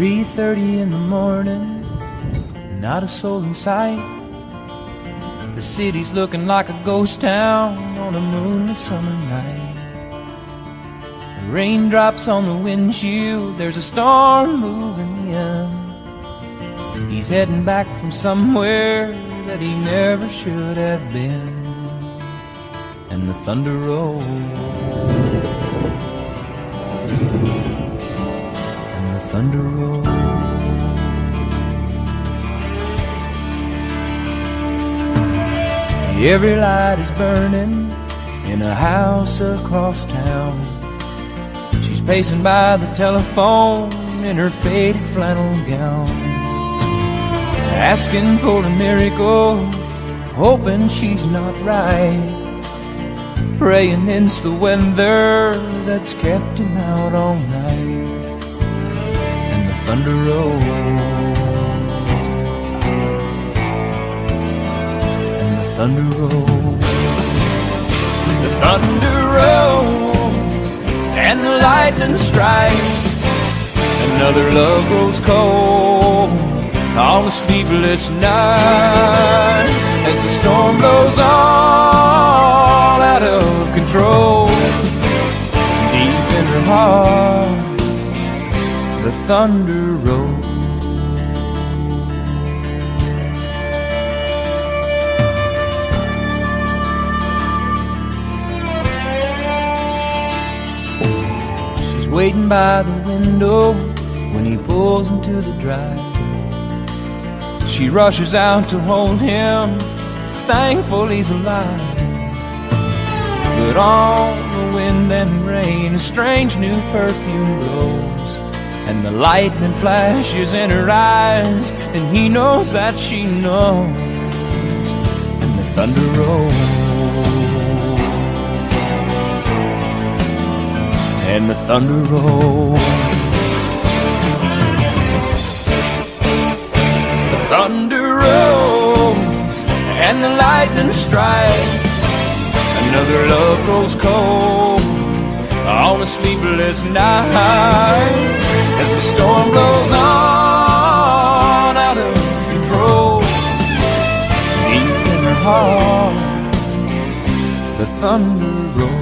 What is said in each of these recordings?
3:30 in the morning, not a soul in sight. The city's looking like a ghost town on a moonlit summer night. The raindrops on the windshield, there's a storm moving in. He's heading back from somewhere that he never should have been. And the thunder rolls, and the thunder rolls. Every light is burning in a house across town. She's pacing by the telephone in her faded flannel gown, asking for a miracle, hoping she's not right, praying it's the weather that's kept him out all night. And the thunder rolls, and the thunder rolls. The thunder rolls, and the lightning strikes. Another love grows cold on a sleepless night, as the storm blows all out of control. Deep in her heart, the thunder rolls. She's waiting by the window when he pulls into the drive. She rushes out to hold him, thankful he's alive. But on the wind and rain, a strange new perfume blows, and the lightning flashes in her eyes, and he knows that she knows. And the thunder rolls, and the thunder rolls. The thunder rolls, and the lightning strikes. Another love grows cold on a sleepless night, as the storm blows on out of control. Deep in her heart, the thunder rolls.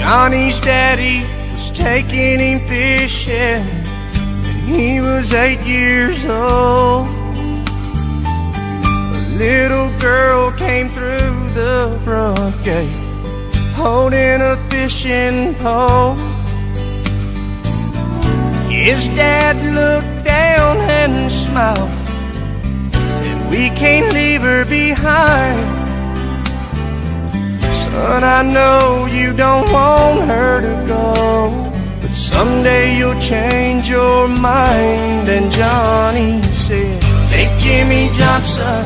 Johnny's daddy was taking him fishing when he was 8 years old. A little girl came through the front gate holding a fishing pole. His dad looked down and smiled, said, "We can't leave her behind. Son, I know you don't want her to go, but someday you'll change your mind." And Johnny said, "Take Jimmy Johnson,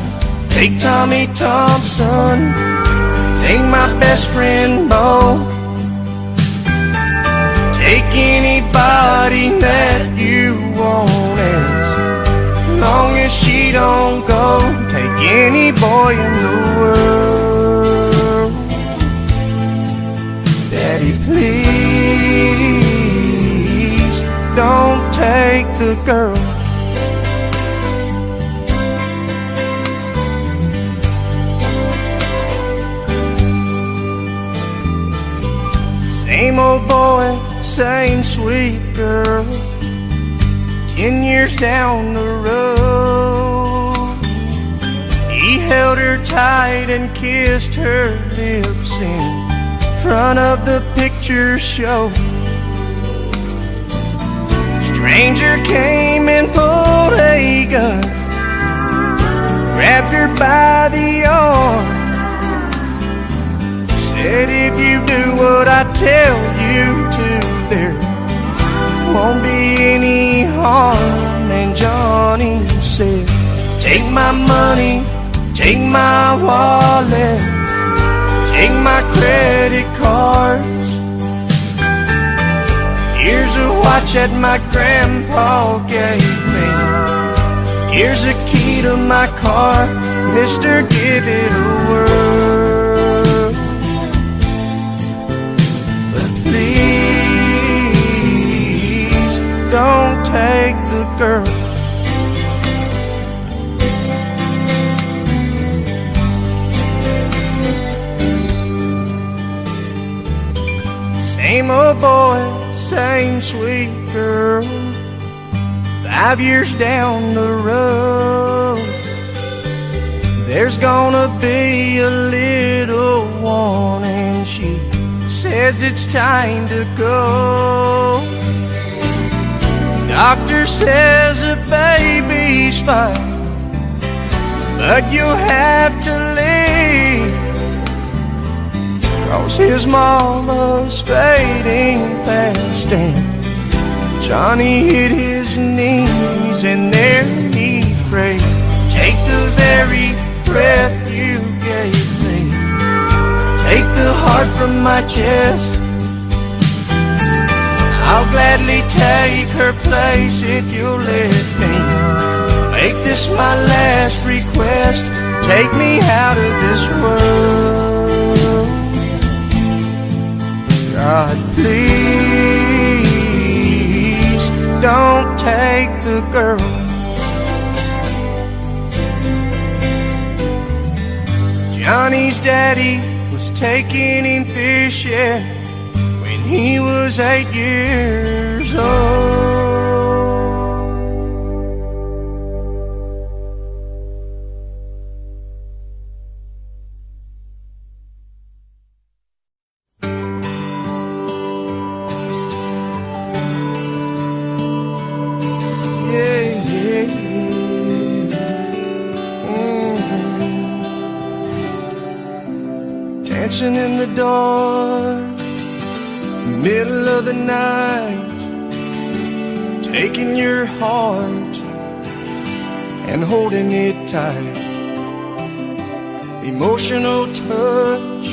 take Tommy Thompson, take my best friend Bo, take anybody that you want, as long as she don't go. Take any boy in the world. Daddy, please don't take the girl. Same old boy, same sweet girl. 10 years down the road, held her tight and kissed her lips in front of the picture show. Stranger came and pulled a gun, grabbed her by the arm, said, if you do what I tell you to, there won't be any harm. And Johnny said, take my money, take my wallet, take my credit cards. Here's a watch that my grandpa gave me. Here's a key to my car. Mister, give it a whirl. But please don't take the girl. Same old boy, same sweet girl. 5 years down the road, there's gonna be a little one, and she says it's time to go. Doctor says the baby's fine, but you'll have to leave, 'cause his mama's fading fast. And Johnny hit his knees and there he prayed, take the very breath you gave me, take the heart from my chest. I'll gladly take her place if you'll let me make this my last request. Take me out of this world. God, please don't take the girl. Johnny's daddy was taking him fishing when he was 8 years old. Dancing in the dark, middle of the night, taking your heart and holding it tight. Emotional touch,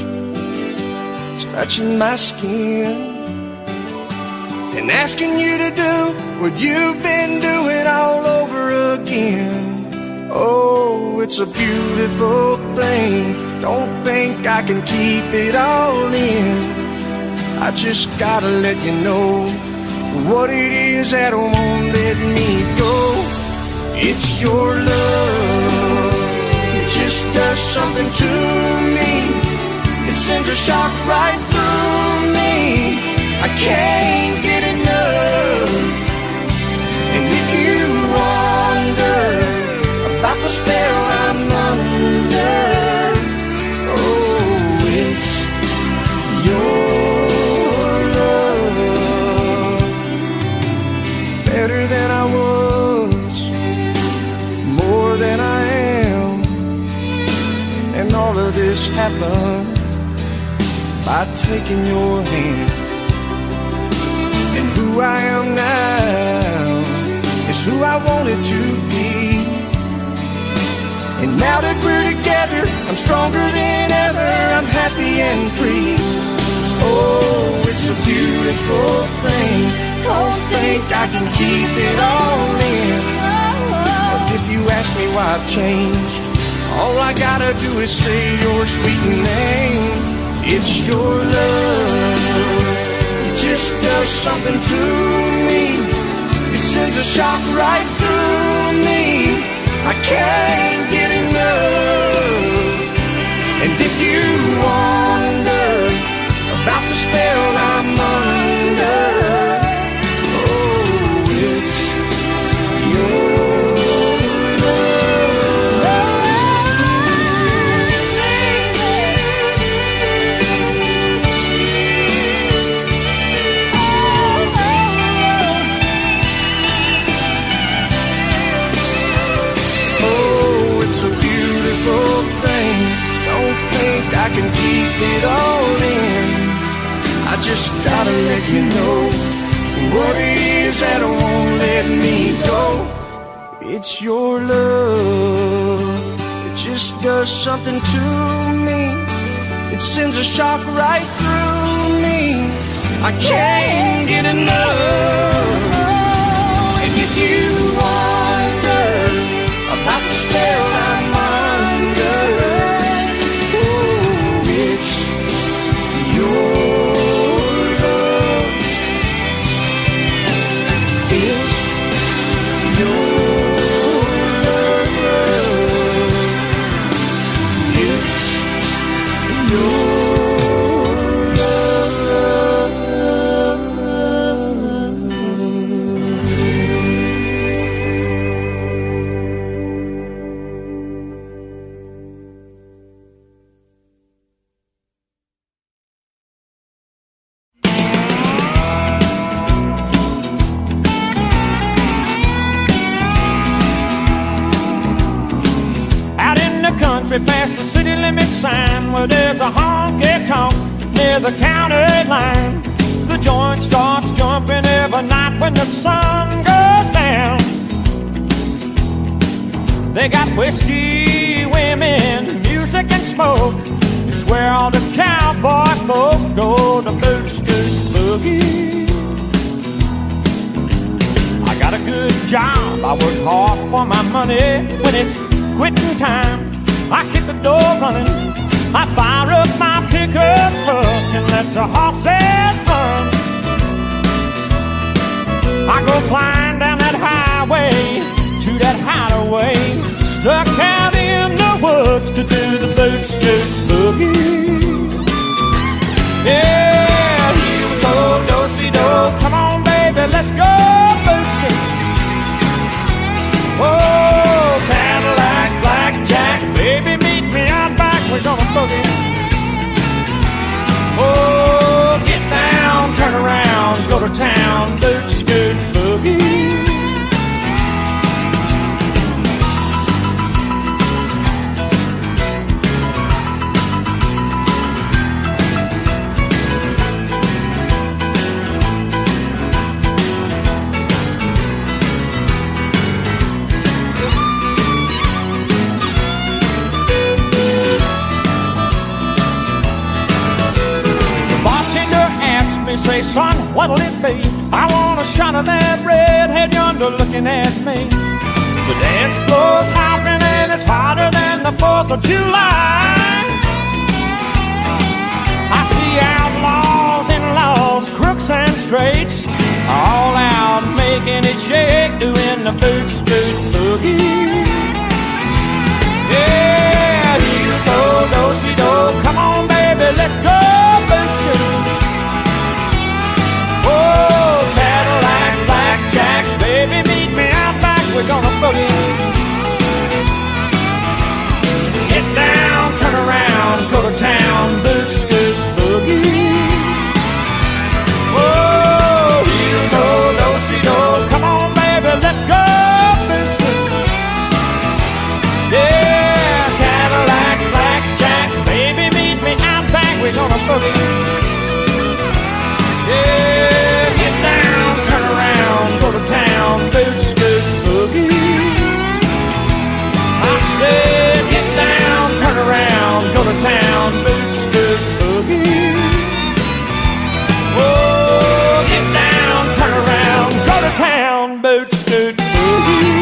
touching my skin, and asking you to do what you've been doing all over again. Oh, it's a beautiful thing. Don't think I can keep it all in. I just gotta let you know what it is that won't let me go. It's your love. It just does something to me. It sends a shock right through me. I can't get enough. And if you wonder about the spell I'm under, your love, better than I was, more than I am. And all of this happened by taking your hand. And who I am now is who I wanted to be. And now that we're together, I'm stronger than ever. I'm happy and free. Oh, it's a beautiful thing. Don't think I can keep it all in. But if you ask me why I've changed, all I gotta do is say your sweet name. It's your love. It just does something to me. It sends a shock right through me. I can't get enough. And if you wonder about the spell I'm under, oh, it's your love. I can keep it all in. I just gotta let you know what it is that won't let me go. It's your love, it just does something to me. It sends a shock right through me. I can't get enough. And if you wonder about the spell I'm under, oh, it's your love. It's your past the city limit sign where there's a honky-tonk near the county line. The joint starts jumping every night when the sun goes down. They got whiskey, women, music and smoke. It's where all the cowboy folk go to boot, scoot, boogie. I got a good job, I work hard for my money. When it's quitting time, I hit the door running. I fire up my pickup truck and let the horses run. I go flying down that highway to that hideaway, stuck out in the woods to do the boot scoot boogie. Yeah, do do do, come on baby, let's go boot scoot. Oh, Cadillac, blackjack, baby, meet me out back, we're gonna boogie. Oh, get down, turn around, go to town, boot scoot boogie. Say, son, what'll it be? I want a shot of that redhead yonder looking at me. The dance floor's hopping and it's hotter than the 4th of July. I see outlaws, in-laws, crooks and straights, all out making it shake, doing the boot scoot boogie. Yeah, heel do do si do, come on baby, let's go boot scoot. Oh, Cadillac, blackjack, baby, meet me out back, we're gonna boogie. Get down, turn around, go to town, boot scoot boogie. Oh, heel toe, do si do, come on baby, let's go boot scoot. Yeah, Cadillac, blackjack, baby, meet me out back, we're gonna boogie. Yeah, get down, turn around, go to town, boot scoot boogie. I said, get down, turn around, go to town, boot scoot boogie. Oh, get down, turn around, go to town, boot scoot boogie.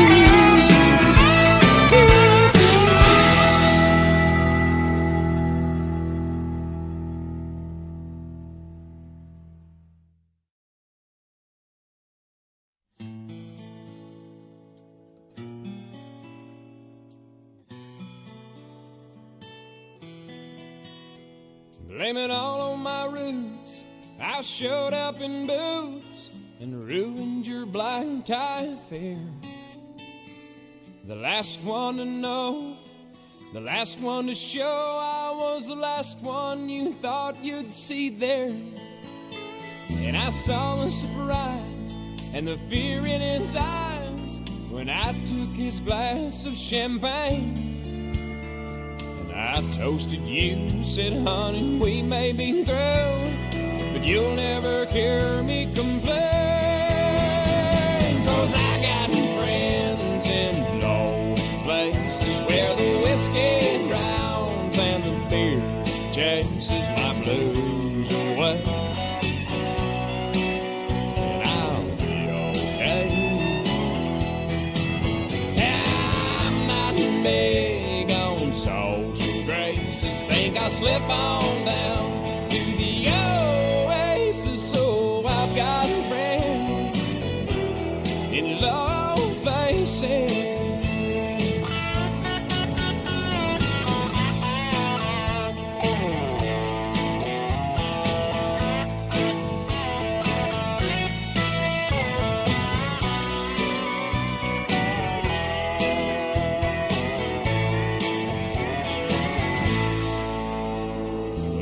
Blame it all on my roots. I showed up in boots and ruined your black tie affair. The last one to know, the last one to show, I was the last one you thought you'd see there. And I saw the surprise and the fear in his eyes when I took his glass of champagne. And I toasted you, said, honey, we may be through, but you'll never hear me complain. 'Cause I got friends in low places where the whiskey drowns and the beer chases my blues away. And I'll be okay. I'm not big on social graces. Think I'll slip on down to the oasis. So I've got a friend in low places.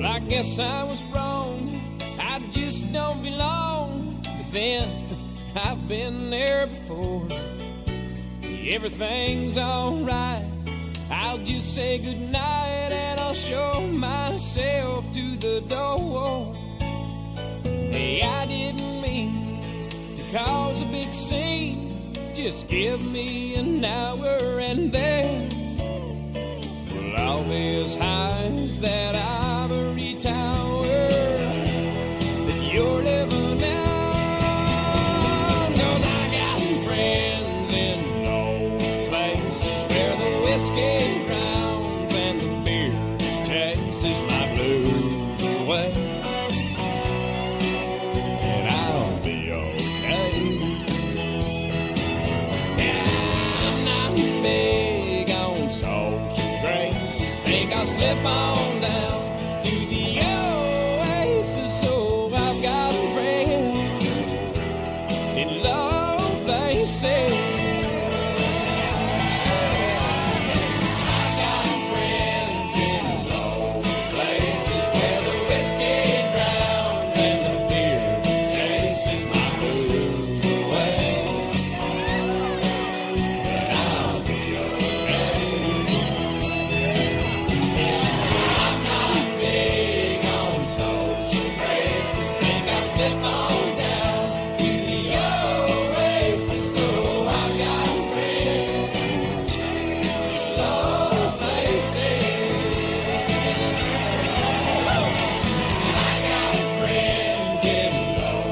I guess I was wrong, I just don't belong. But then, I've been there before. Everything's alright, I'll just say goodnight and I'll show myself to the door. Hey, I didn't mean to cause a big scene. Just give me an hour and then we'll all be as high as that ivory tower that you're living on. 'Cause I got friends in low places where the whiskey drowns and the beer chases my blues away. And I'll be okay. Yeah, I'm not big on social graces. Think I'll slip on down to the oasis. So I've got a friend in low places. I've got friends in low places where the whiskey drowns and the beer chases my blues away. And I'll be okay. I'm not big on social graces. Think I'll slip on down to the oasis. So I've got friends in low places. I got friends in low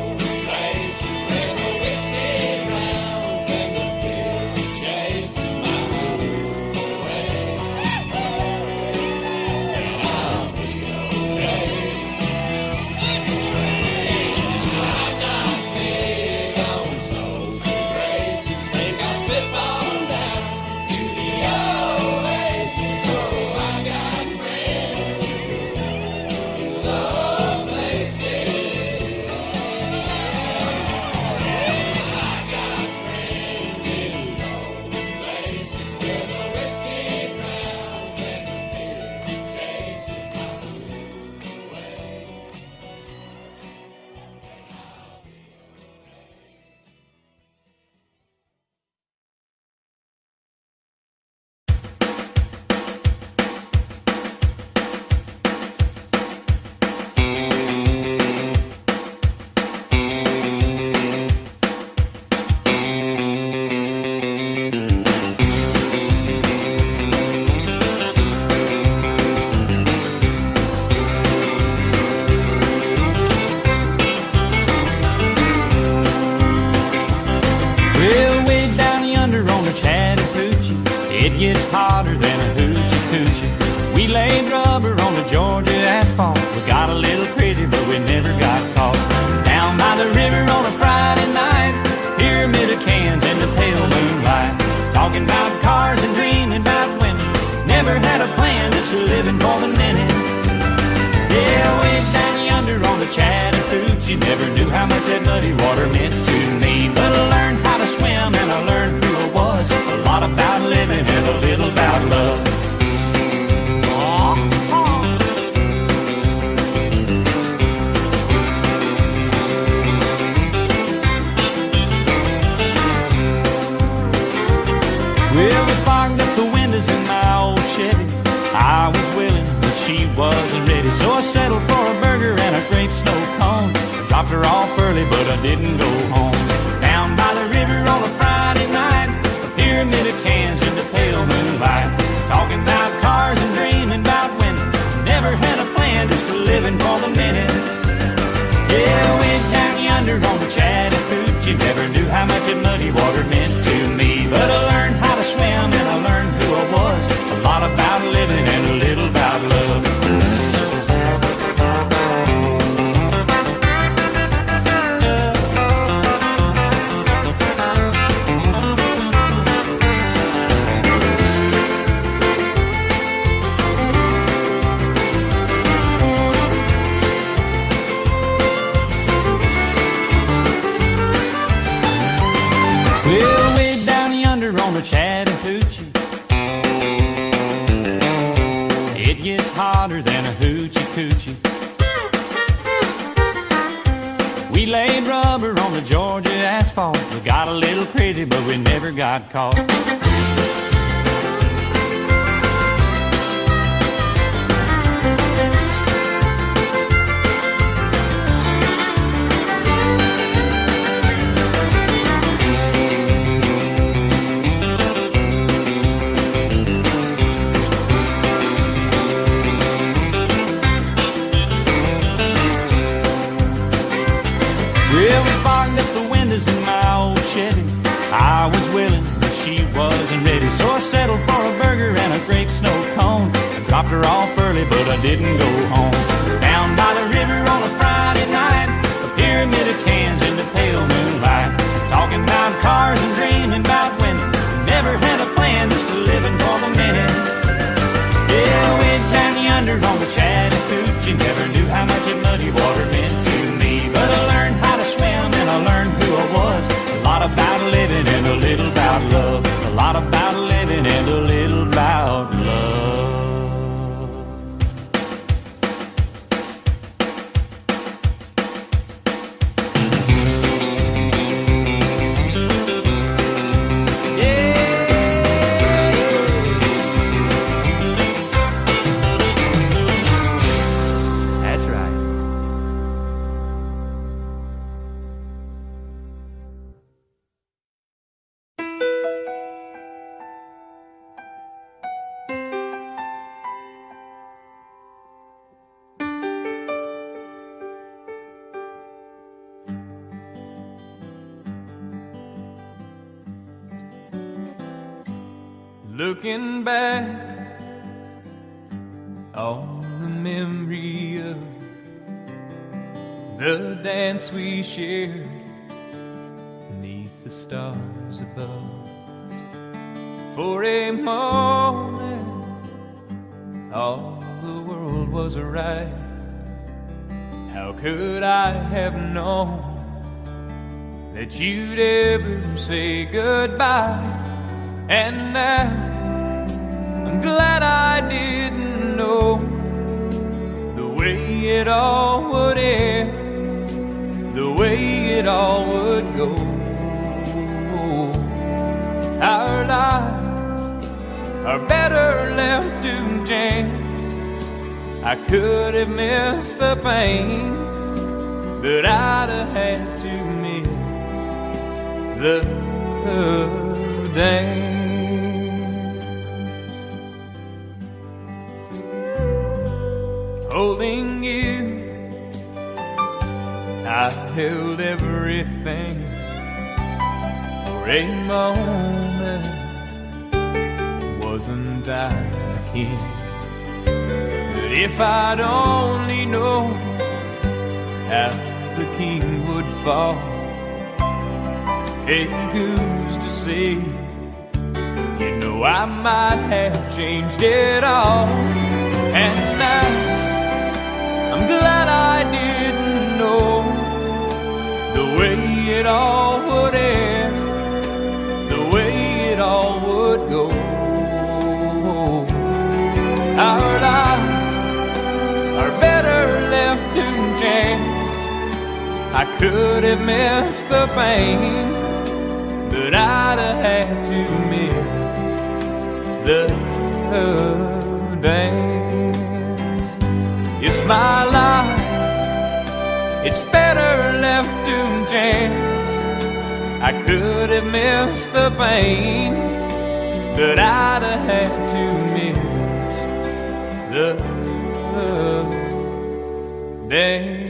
places where the whiskey drowns and the beer chases my blues away. And I'll be okay. I'm not big on social graces. Think I'll slip on down to the oasis. So I got friends in low places. I got friends in low places where the whiskey drowns and the beer chases my blues away. Well, way down yonder on the Chattahoochee, it gets hotter than a hoochie coochie. We laid rubber on the Georgia asphalt. We got a little crazy, but we never got caught. Down by the river on a Friday night, pyramid of cans in the pale moonlight. Talking about cars and dreaming about women. Never had a plan, just living for the minute. Yeah, way down yonder on the Chattahoochee, never knew how much that muddy water meant to me. But I learned how to swim and I learned who I was. A lot about living and a little about love. Well, we fogged up the windows in my old Chevy. I was she wasn't ready, so I settled for a burger and a grape snow cone. I dropped her off early, but I didn't go home. Down by the river on a Friday night, a pyramid of cans in the pale moonlight, talking about cars and dreaming about women. Never had a plan, just a living for the minute. Yeah, way down yonder on the Chattahoochee, never knew how much that muddy water meant to me. But I learned how to swim and I learned who I was, a lot about living and a little about love. Well, way down yonder on the Chattahoochee, it gets hotter than a hoochie coochie. We laid rubber on the Georgia asphalt. We got a little crazy, but we never got caught. Well, we fogged up the windows in my old Chevy. I was willing, but she wasn't ready, so I settled for a burger and a grape snow cone. I dropped her off early, but I didn't go home. Down by the river on a Friday night, a pyramid of cans in the pale moonlight, talking about cars and dreaming about women. Never had a plan, just a living for the minute. Yeah, way down yonder on the Chattahoochee, never knew how much that muddy water meant to me. But I learned how to swim and I learned who I was, a lot about living and a little about love, a lot about living and a little about love. Looking back on the memory of the dance we shared beneath the stars above. For a moment, all the world was right. How could I have known that you'd ever say goodbye? And now I'm glad I didn't know the way it all would end, the way it all would go. Our lives are better left to chance. I could have missed the pain, but I'd have had to miss the dance. Holding you, I held everything. For a moment, wasn't I the king? But if I'd only known how the king would fall, hey, who's to say? You know I might have changed it all. And now I'm glad I didn't know the way it all would end, the way it all would go. Our lives are better left to chance. I could have missed the pain, but I'd have had to miss the dance. my life. It's better left to chance. I could have missed the pain, but I'd have had to miss the dance.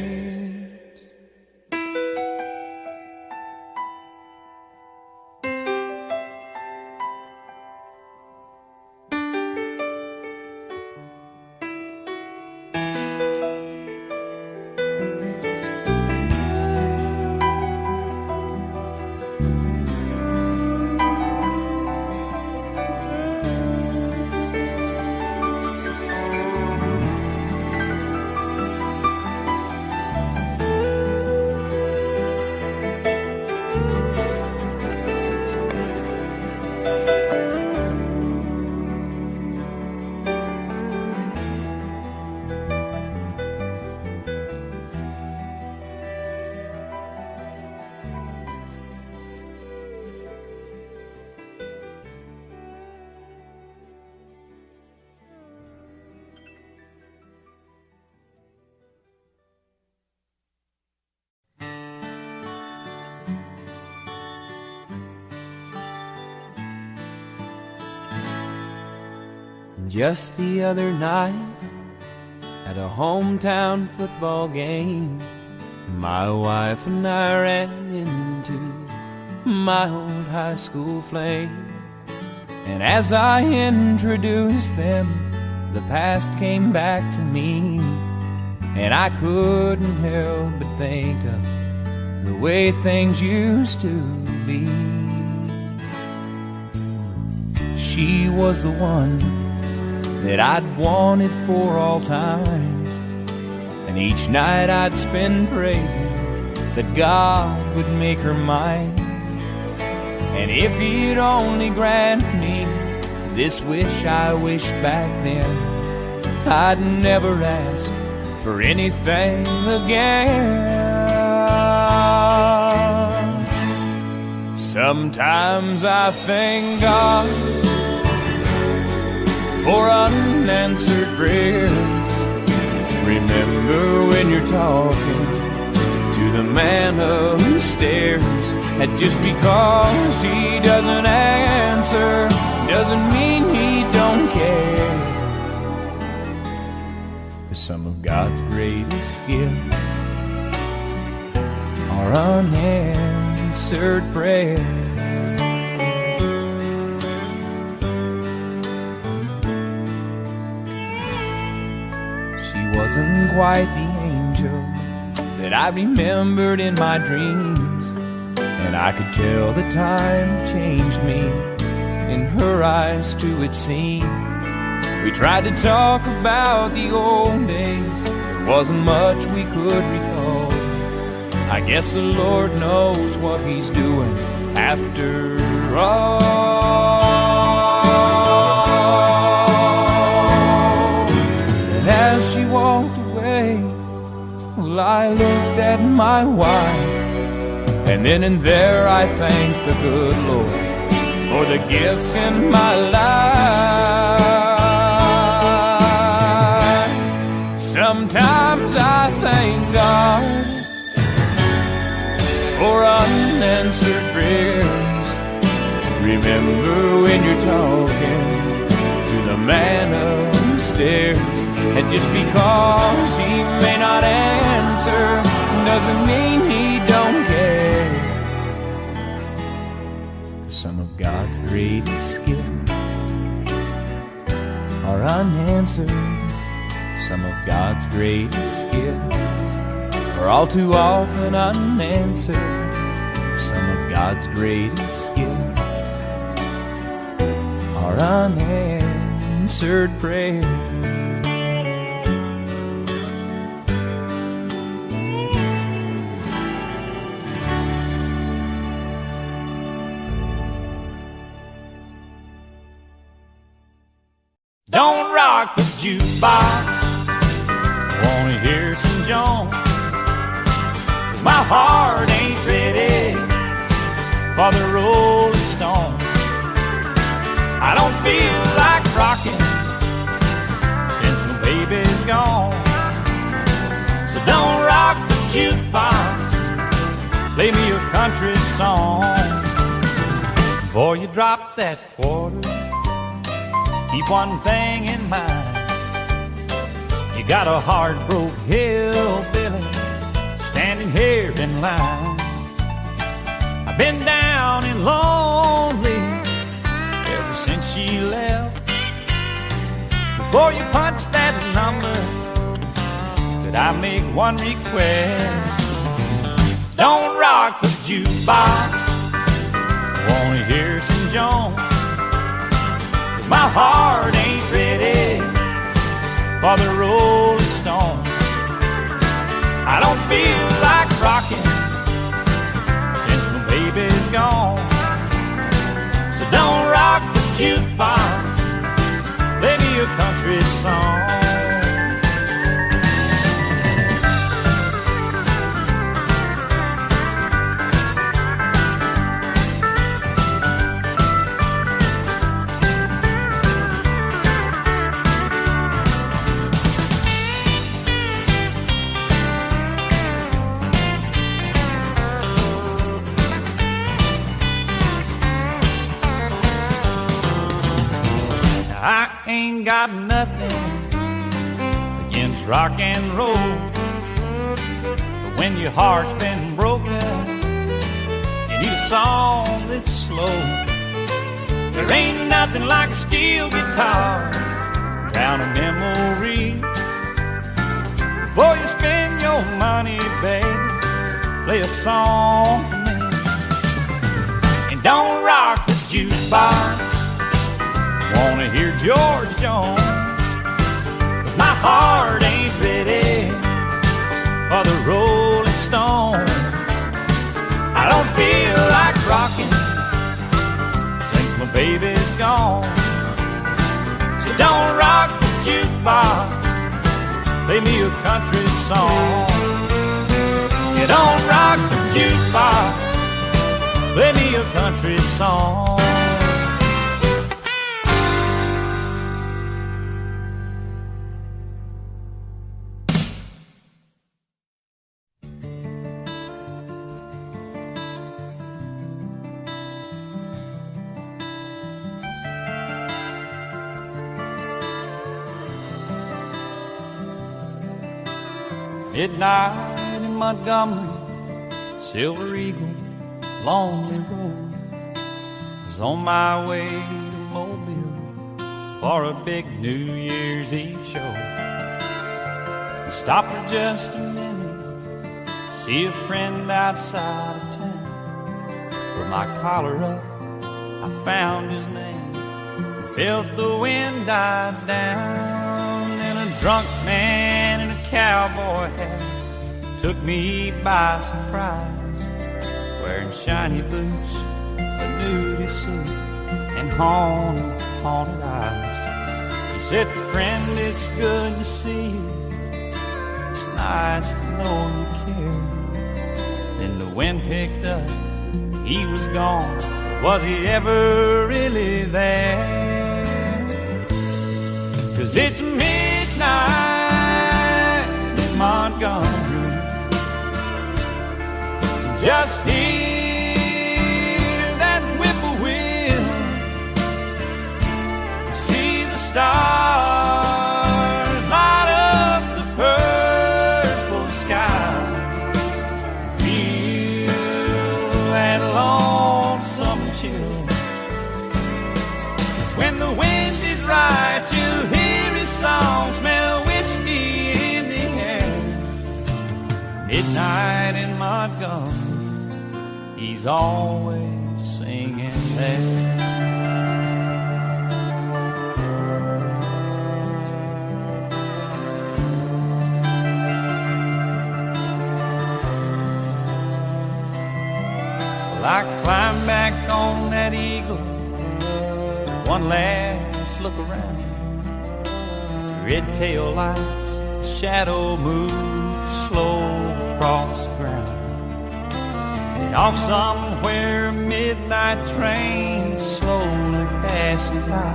Just the other night, at a hometown football game, my wife and I ran into my old high school flame. And as I introduced them, the past came back to me, and I couldn't help but think of the way things used to be. She was the one that I'd wanted for all times, and each night I'd spend praying that God would make her mine. And if He'd only grant me this wish I wished back then, I'd never ask for anything again. Sometimes I thank God for unanswered prayers. Remember when you're talking to the man upstairs, that just because he doesn't answer doesn't mean he don't care. 'Cause some of God's greatest gifts are unanswered prayers. Wasn't quite the angel that I remembered in my dreams, and I could tell the time changed me. In her eyes too it seemed. We tried to talk about the old days, there wasn't much we could recall. I guess the Lord knows what He's doing after all. As she walked away, well, I looked at my wife, and then and there I thanked the good Lord for the gifts in my life. Sometimes I thank God for unanswered prayers. Remember when you're talking to the man upstairs, and just because he may not answer doesn't mean he don't care. Some of God's greatest gifts are unanswered. Some of God's greatest gifts are all too often unanswered. Some of God's greatest gifts are unanswered prayers. Don't rock the jukebox, wanna hear some Jones, 'cause my heart ain't ready for the Rolling Stones. I don't feel like rocking since my baby's gone. play me a country song. Before you drop that quarter, keep one thing in mind. You got a hard-broke hillbilly standing here in line. I've been down and lonely ever since she left. Before you punch that number, could I make one request? Don't rock the jukebox, I wanna hear some Jones, 'cause my heart ain't ready for the Rolling Stones. I don't feel like rocking since my baby's gone. So don't rock the jukebox, play me a country song. I ain't got nothing against rock and roll, but when your heart's been broken, you need a song that's slow. There ain't nothing like a steel guitar, drown a memory. Before you spend your money, baby, play a song for me. And don't rock the jukebox, wanna hear George Jones, 'cause my heart ain't ready for the Rolling Stones. I don't feel like rocking since my baby's gone. So don't rock the jukebox, play me a country song. You don't rock the jukebox, play me a country song. Midnight in Montgomery, Silver Eagle, Lonely Road. Was on my way to Mobile for a big New Year's Eve show. I stopped for just a minute, see a friend outside of town. With my collar up, I found his name, felt the wind die down, and a drunk man in a cowboy hat took me by surprise, wearing shiny boots, a nudie suit, and haunted eyes. He said, "Friend, it's good to see you. It's nice to know you care." Then the wind picked up, he was gone. Was he ever really there? 'Cause it's midnight in Montgomery, just hear that whippoorwill, see the stars light up the purple sky, feel that lonesome chill. 'Cause when the wind is right, you'll hear his song, smell whiskey in the air. Midnight in Montgomery, he's always singing there. Well, I climbed back on that Eagle, took one last look around. Red tail lights, shadow moved slow across the ground. And off somewhere, a midnight train slowly passing by.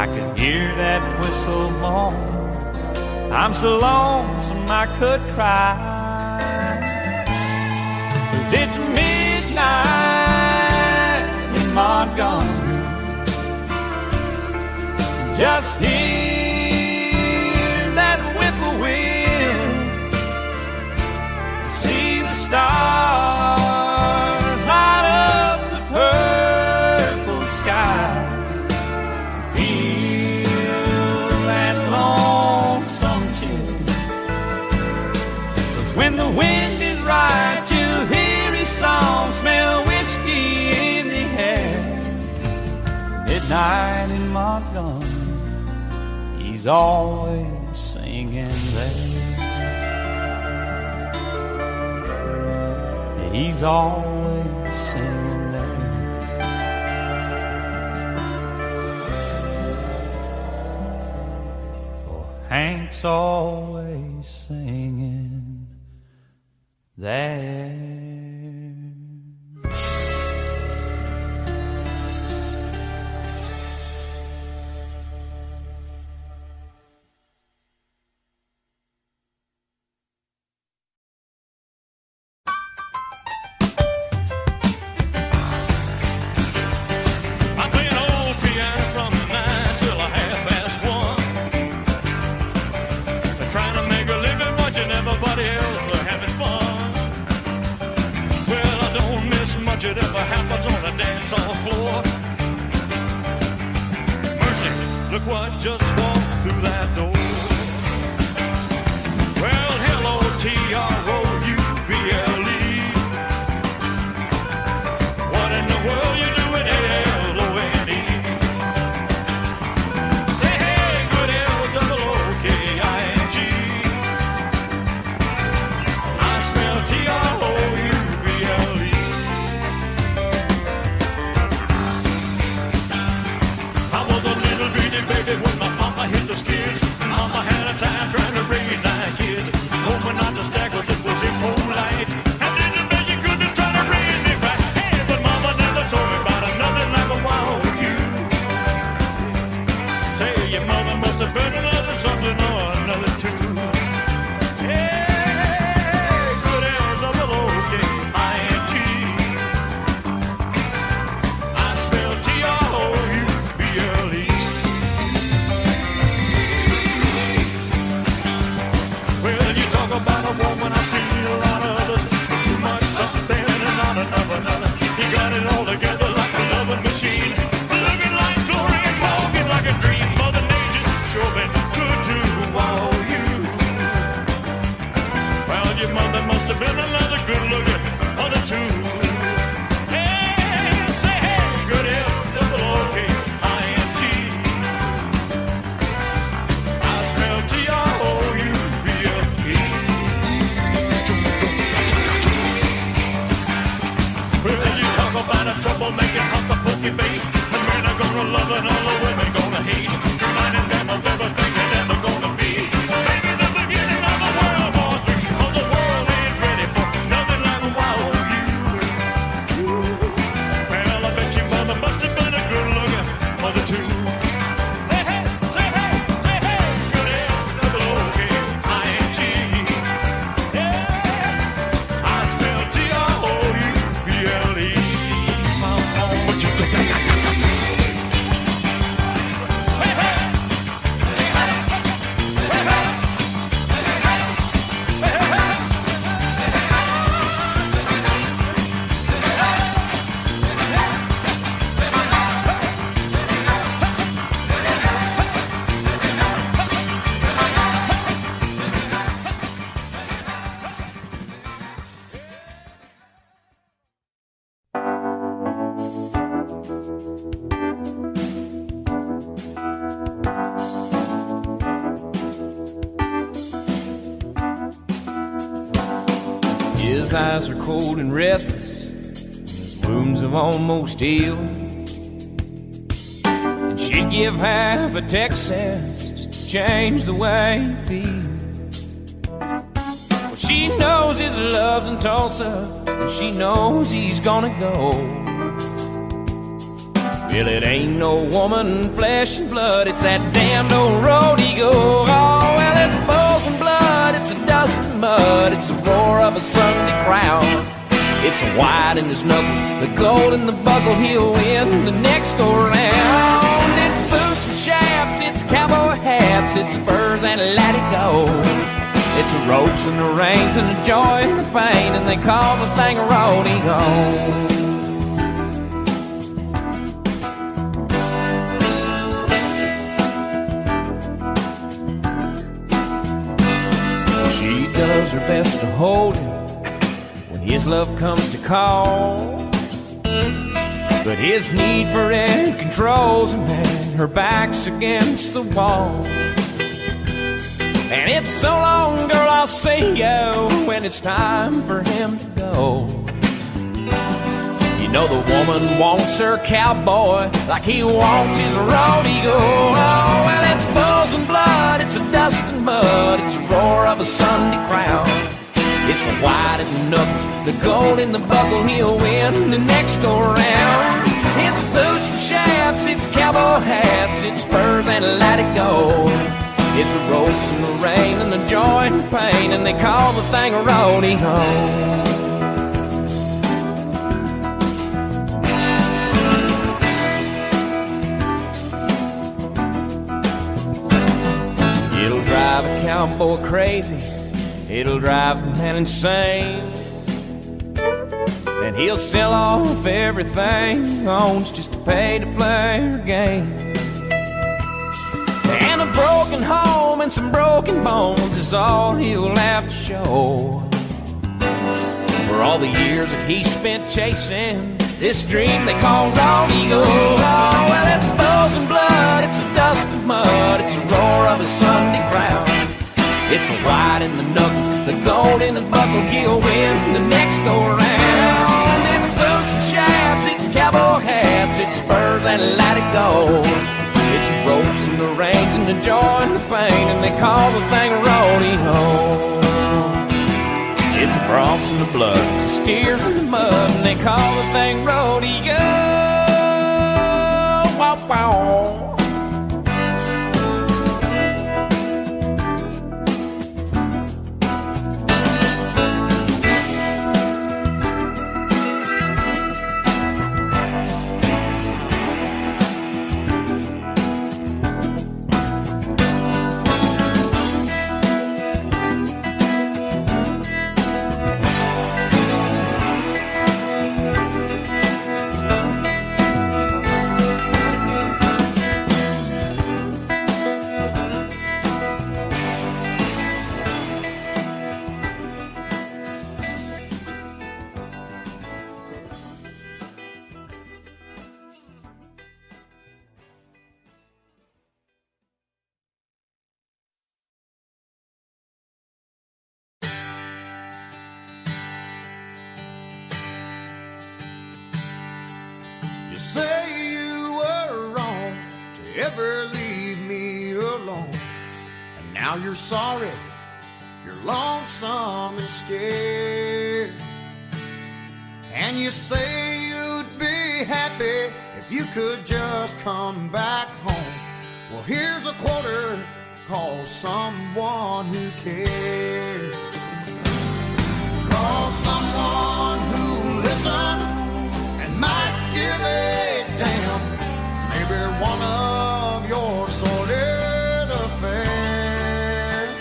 I could hear that whistle moan. I'm so lonesome I could cry. 'cause it's midnight in Montgomery. Just hear that whippoorwill, see the stars light up the purple sky, feel that lonesome chill. 'Cause when the wind is right, you hear his song, smell whiskey in the air. Midnight in Montgomery, he's always singing there. He's always singing there. Oh, Hank's always singing there. Whatever happens on the dance floor. Mercy, look what just walked through that door. Well, hello, T-R-O-U-B-L-E. What in the world you doing, L-O-N-E? Say hey, good L-O-O-K-I-N-G. I smell T-R-O-U-B-L-E. Baby, when my mama hit the skids, mama had a time trying to raise 9 kids. Told me not to stack 'cause it was impolite. And didn't know you couldn't try to raise me right. Hey, but mama never told me about nothing like a wild you. Say your mother must have been another something or another too. Hey, good L-O-O-K-I-N-G. I smell T-R-O-U-B-L-E. About a woman, I see a lot of others. Too much something and not enough another. He got it all together like a loving machine. Looking like glory and walking like a dream. Mother Nature sure been good to all you. Well, your mother must have been another good looking mother too. Hey, say hey, good L-O-O-K-I-N-G. I smell T-R-O-U-B-L-E. Well, you talk about a troublemaking hunk of pokey bait. The men are gonna love it, all the women gonna hate. Reminding them of everything they're never gonna be. Maybe the beginning of the World War III. Oh, the world ain't ready for nothing like a wild you. Well, I bet your mother must have been a good looking mother too. Hey, hey, say hey, say hey, good L-O-O-K-I-N-G. Yeah, I smell T-R-O-U-B-L-E. What you think I got? Hey, hey. His eyes are cold and restless, his wounds have almost healed. And she'd give half a Texas just to change the way he feels. Well, she knows his love's in Tulsa, and she knows he's gonna go. Well, it ain't no woman, flesh and blood, it's that damned old road he goes. Oh, well, it's bulls and blood, it's a dust and mud, it's the roar of a Sunday crowd. It's the white in his knuckles, the gold in the buckle. He'll win the next go round. It's boots and chaps, it's cowboy hats, it's spurs and a let it go. It's the ropes and the reins and the joy and the pain, and they call the thing a rodeo. She does her best to hold him when his love comes to call, but his need for it controls him, and her back's against the wall. And it's so long, girl, I'll see you when it's time for him to go. You know the woman wants her cowboy like he wants his rodeo. Oh, well, it's bulls and blood, it's a dust and mud, it's a roar of a Sunday crowd. It's the white in the knuckles, the gold in the buckle. He'll win the next go round. It's boots and chaps, it's cowboy hats, it's spurs and let it go. It's the ropes and the rain and the joy and the pain, and they call the thing a rodeo. It'll drive a cowboy crazy, it'll drive the man insane, and he'll sell off everything he owns just to pay to play her game. And a broken home and some broken bones is all he'll have to show for all the years that he spent chasing this dream they call rodeo. Oh, well, it's bulls and blood, it's a dust and mud, it's a roar of a Sunday crowd. It's the white in the knuckles, the gold in the buckle. He'll win the next go round. It's boots and chaps, it's cowboy hats, it's spurs and let it go. It's the ropes and the reins and the joy and the pain, and they call the thing a rodeo. It's the broncs and the blood, it's the steers and the mud, and they call the thing rodeo. Wow, wow. You say you were wrong to ever leave me alone, and now you're sorry, you're lonesome and scared. And you say you'd be happy if you could just come back home. Well, here's a quarter, call someone who cares. Call someone who'll listen and might give a damn. Maybe one of your sordid affairs.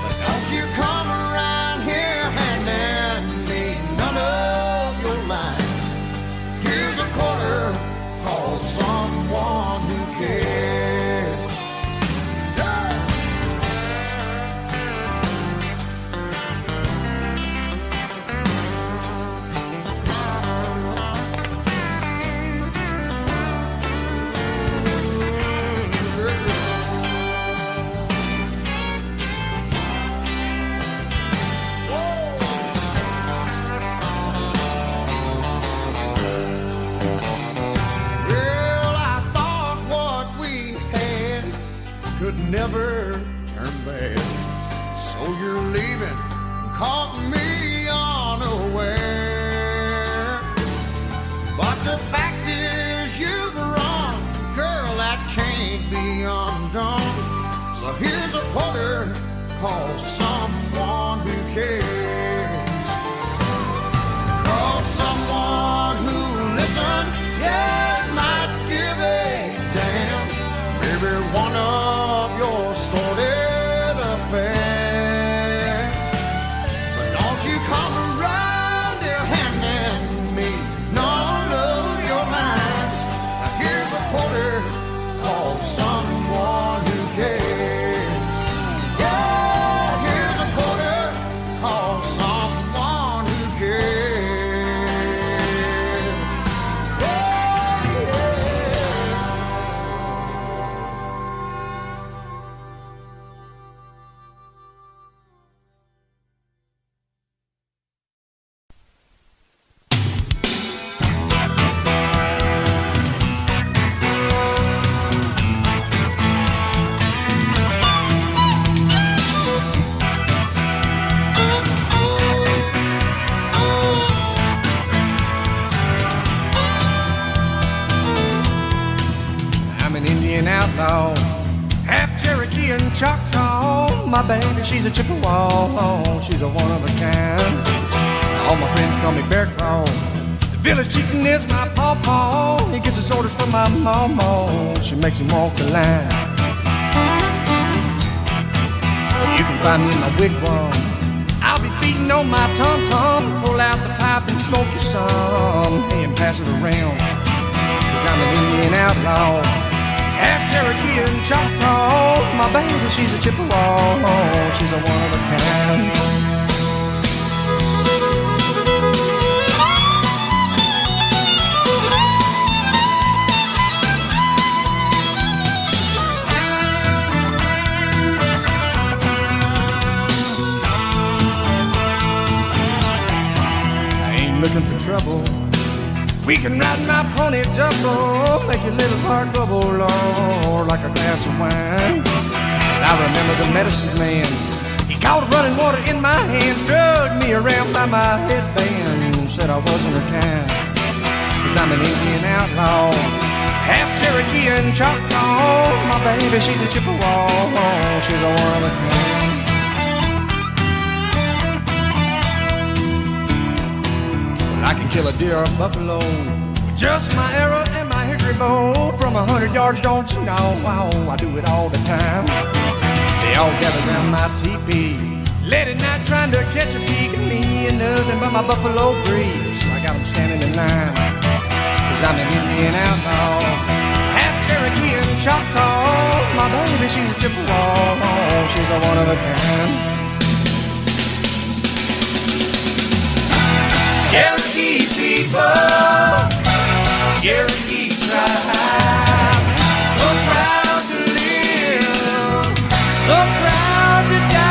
But don't you come around here handing me none of your lines. Here's a quarter, call someone who cares. Never turn bad, so you're leaving and caught me unaware. But the fact is you've run, girl, that can't be undone. So here's a quarter, call someone who cares. call someone who cares. Yeah, here's a quarter, call someone who cares. Yeah, yeah. I'm an Indian outlaw, half Cherokee and Choctaw. My baby, she's a Chippewa, she's a one of a kind. All my friends call me Bear Claw. The village chieftain is my pawpaw. He gets his orders from my mama, she makes him walk the line. You can find me in my wigwam, I'll be beating on my tom-tom. Pull out the pipe and smoke you some, hey, and pass it around. 'Cause I'm an Indian outlaw, half Cherokee and Choctaw. My baby, she's a Chippewa, she's a one of a kind. I ain't looking for trouble. We can ride my pony double, make your little heart bubble, Lord, like a glass of wine. I remember the medicine man, he caught running water in my hands, drugged me around by my headband, said I wasn't her kind. 'Cause I'm an Indian outlaw, half Cherokee and Choctaw. My baby, she's a Chippewa, she's a one of a kind. I can kill a deer or a buffalo with just my arrow and my hickory bow. From 100 yards, don't you know? Wow, I do it all the time. They all gather around my teepee late at night trying to catch a peek at me and nothing but my buffalo briefs. I got them standing in line. 'Cause I'm an Indian outlaw, half Cherokee and Choctaw. My baby, she's a Chippewa, she's a one of a kind. Cherokee people, Cherokee tribe, so proud to live, so proud to die.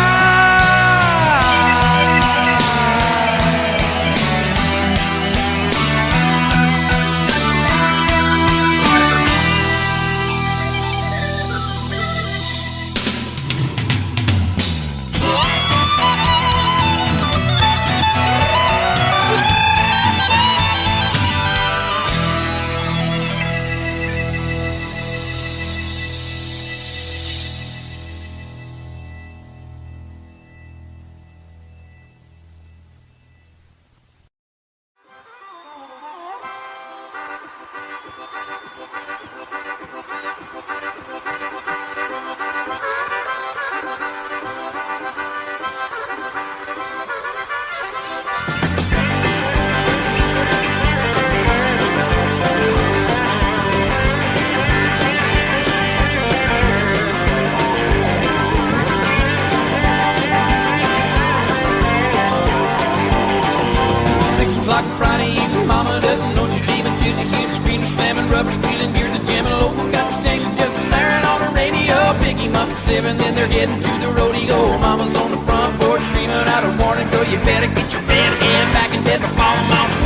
Friday evening, mama doesn't know she's leaving till she hears the screaming, slamming, rubber squealing, beers and jamming. Local got the station just blaring on the radio. Pick him up at 7, then they're heading to the rodeo. Mama's on the front porch screaming out a warning, girl, you better get your bed again back in bed before the morning.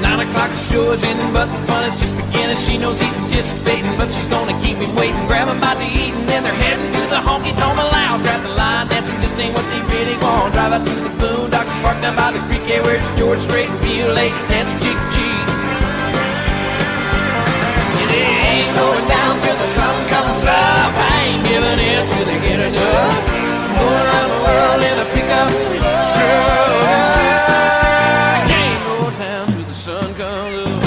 9 o'clock the show is ending, but the fun is just beginning. She knows he's anticipating, but she's gonna keep him waiting. Grab him by the eat, and then they're heading to the honky-tonk loud. Grabs a line, dancing, this ain't what they really want. Drive out through the boondocks and park down by the creek. Yeah, where's George Strait and Peel Lake, dancing cheek to cheek. And it ain't going down till the sun comes up. I ain't giving in till they get it done. Going around the world in a pickup truck. Can't go down till the sun comes up.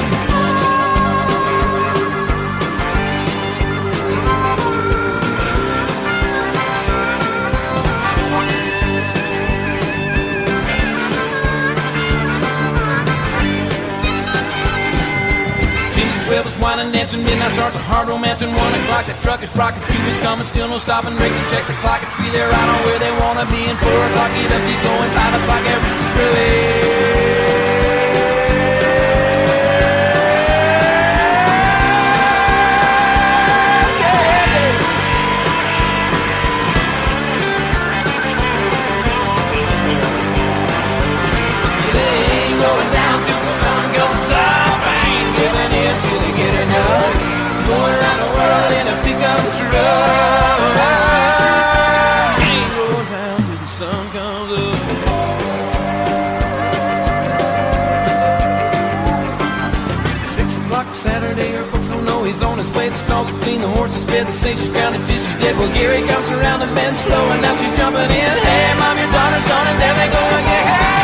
12 is wine and dancing, midnight starts a hard romancing. 1 o'clock, the truck is rocking, 2 is coming, still no stopping. Break and check the clock, at 3 they're right on where they wanna be. And 4 o'clock, get up, keep going, 5 o'clock, average to screw. Going around the world in a pickup truck. Ain't going down till the sun comes up. 6 o'clock Saturday, her folks don't know he's on his way. The stalls are clean, the horses fed, the say she's grounded till she's dead. Well, Gary comes around the bend slow, and now she's jumping in. Hey, mom, your daughter's gone, and there they go again. Hey!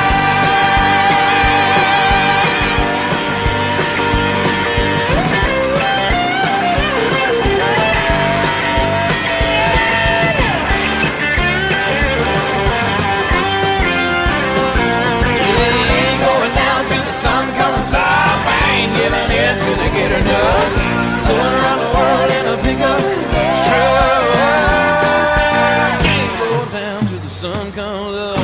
Till they get enough. Going around the world in a pickup truck. Ain't going down till the sun comes up.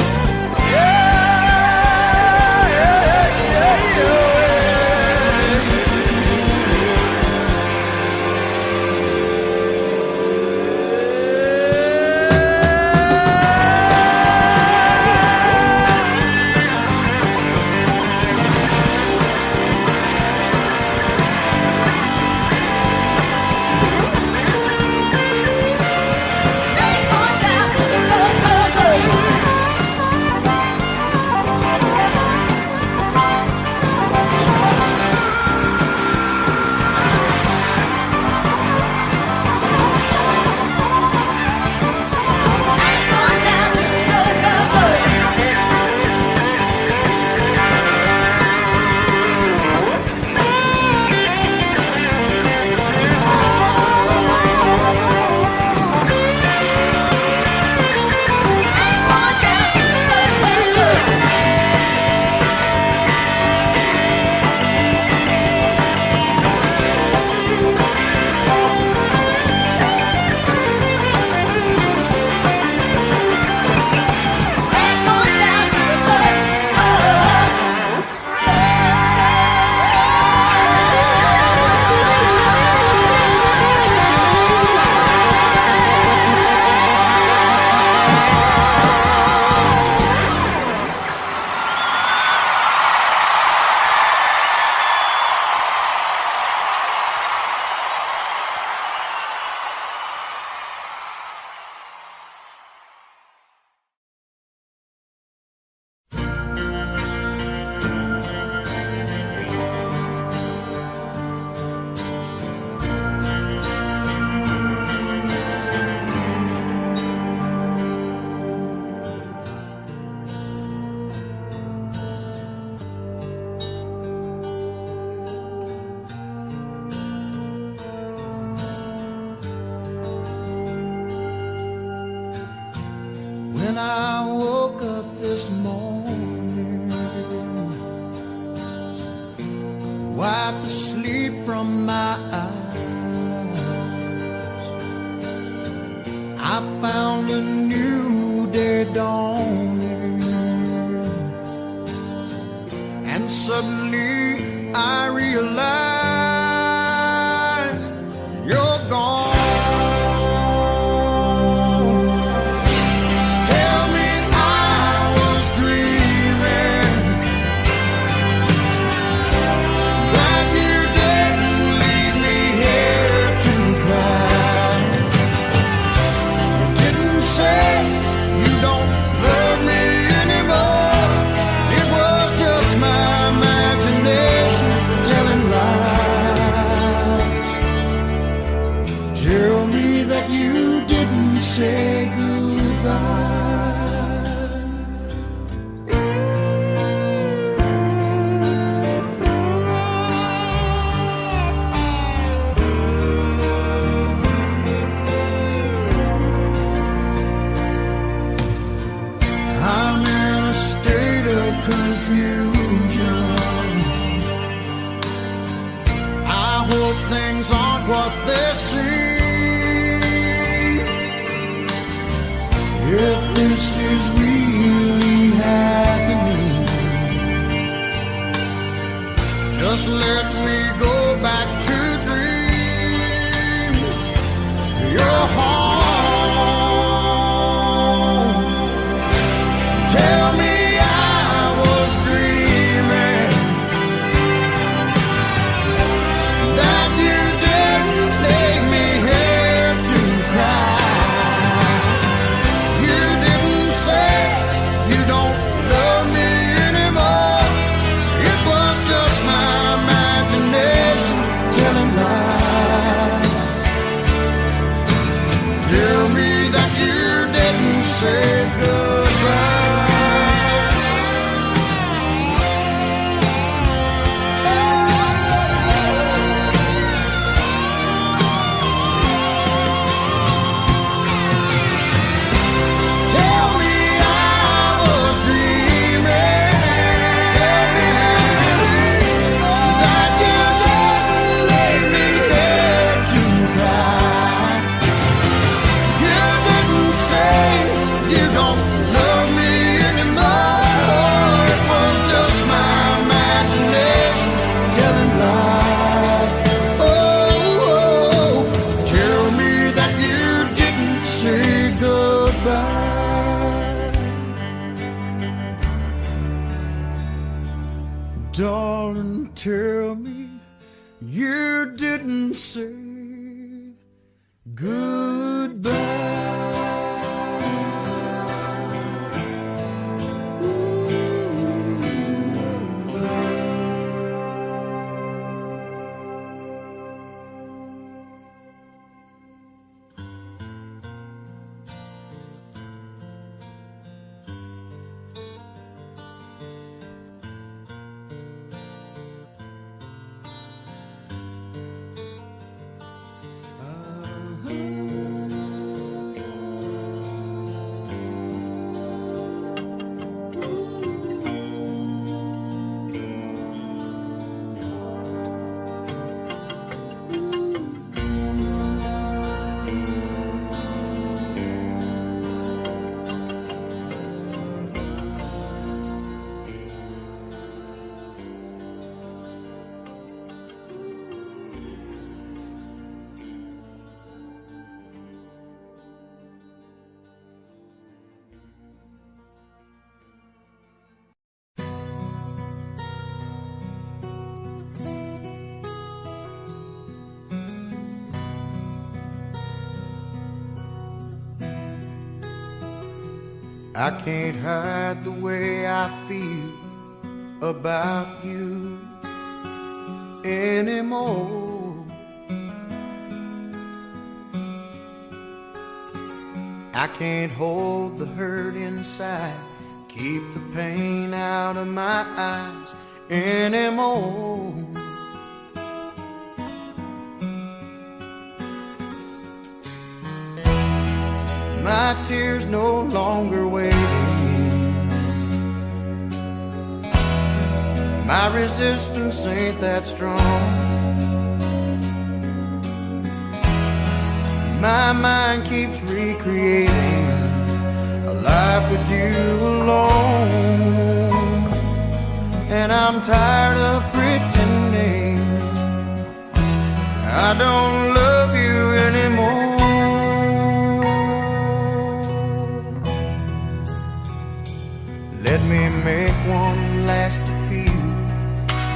When I woke up this morning, wiped the sleep from my eyes, I found a new day dawning, and suddenly I realized you're gone. Telling hope things aren't what they seem. If this is really happening, just let me go back to dream your home. Tell me I was dreaming, that you didn't leave me here to cry. You didn't say you don't love me anymore. It was just my imagination telling lies. Tell me that you didn't say goodbye. Tell me I was dreaming, that you didn't leave me here to cry. You didn't say you don't love me anymore. It was just my imagination telling lies. Oh, tell me that you didn't say goodbye. Darling, tell me you didn't say goodbye. I can't hide the way I feel about you anymore. I can't hold the hurt inside, keep the pain out of my eyes anymore. My tears no longer waiting. My resistance ain't that strong. My mind keeps recreating a life with you alone. And I'm tired of pretending I don't love you anymore. Let me make one last appeal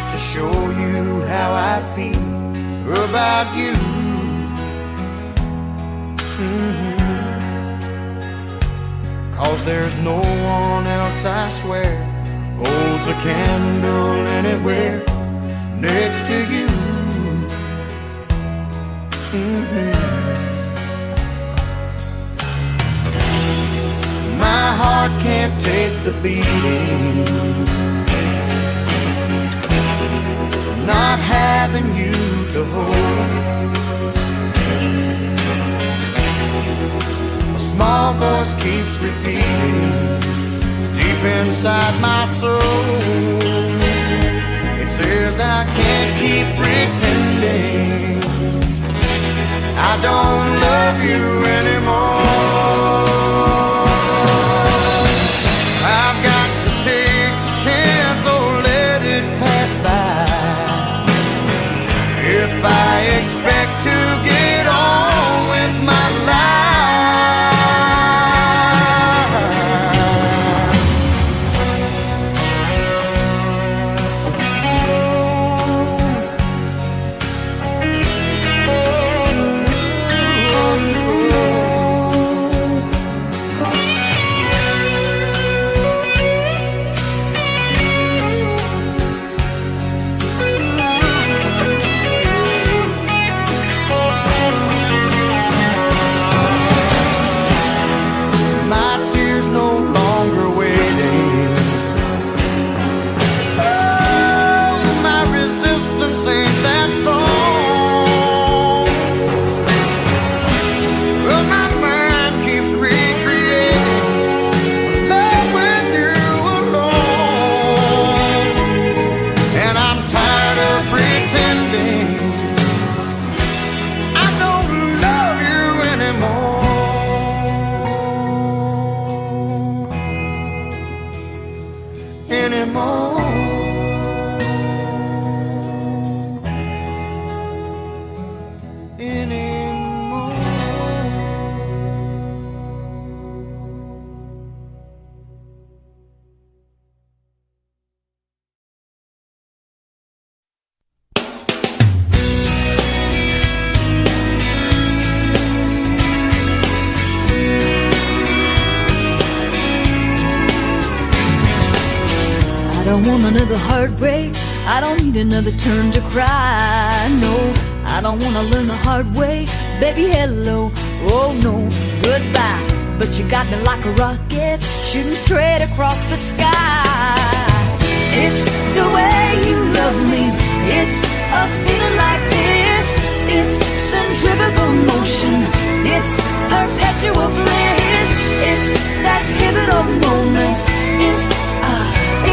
to show you how I feel about you. Cause there's no one else, I swear, holds a candle anywhere next to you. My heart can't take the beating, not having you to hold. A small voice keeps repeating deep inside my soul. It says I can't keep pretending expect to get on with my life. I don't want another heartbreak. I don't need another turn to cry. No, I don't want to learn the hard way. Baby, hello, oh no, goodbye. But you got me like a rocket, shooting straight across the sky. It's the way you love me. It's a feeling like this. It's centrifugal motion. It's perpetual bliss. It's that pivotal moment. It's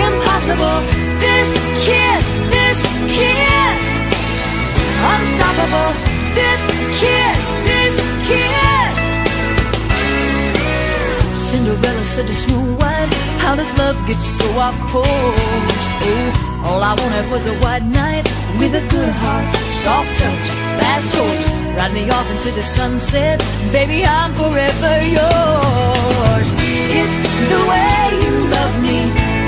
impossible. This kiss, unstoppable. This kiss. Cinderella said to Snow White, how does love get so off course? Oh, all I wanted was a white knight with a good heart, soft touch, fast horse. Ride me off into the sunset, baby, I'm forever yours. It's the way you love me.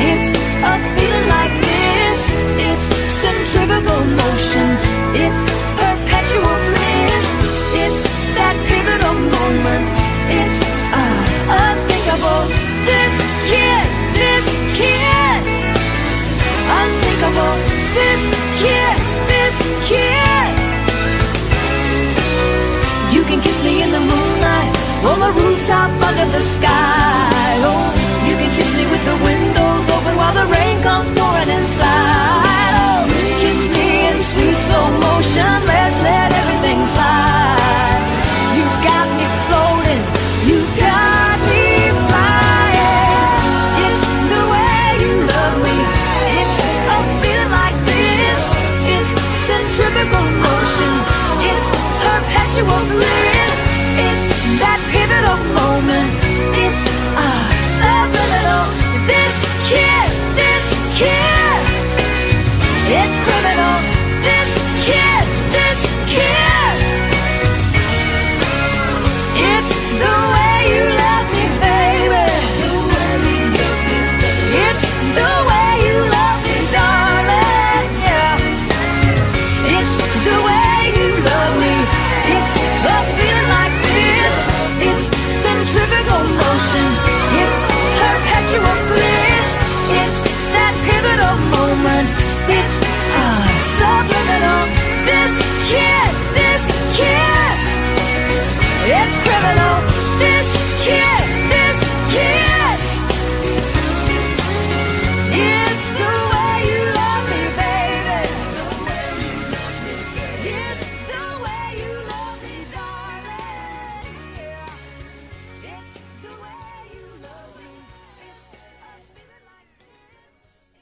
It's a feeling like this. It's centrifugal motion. It's perpetual bliss. It's that pivotal moment. It's unthinkable. This kiss, unsinkable. This kiss. You can kiss me in the moonlight, on the rooftop under the sky. Oh, you can kiss me with the windows open while the rain comes pouring inside. Oh, kiss me in sweet slow motion. Let's let everything slide. You got me floating. You got me flying. It's the way you love me. It's a feeling like this. It's centrifugal motion. It's perpetual bliss. It's that pivotal moment. It's subliminal. This kiss. It's criminal. This kiss. It's the way you love me, baby. It's the way you love me, darling. Yeah. It's the way you love me. It's a feeling like this. It's centrifugal motion. It's perpetual bliss. It's that pivotal moment. It's subliminal. This kiss. It's criminal. This kiss. It's the way you love me, baby. It's the way you love me, darling. Yeah. It's the way you love me. It's a feeling like this. It's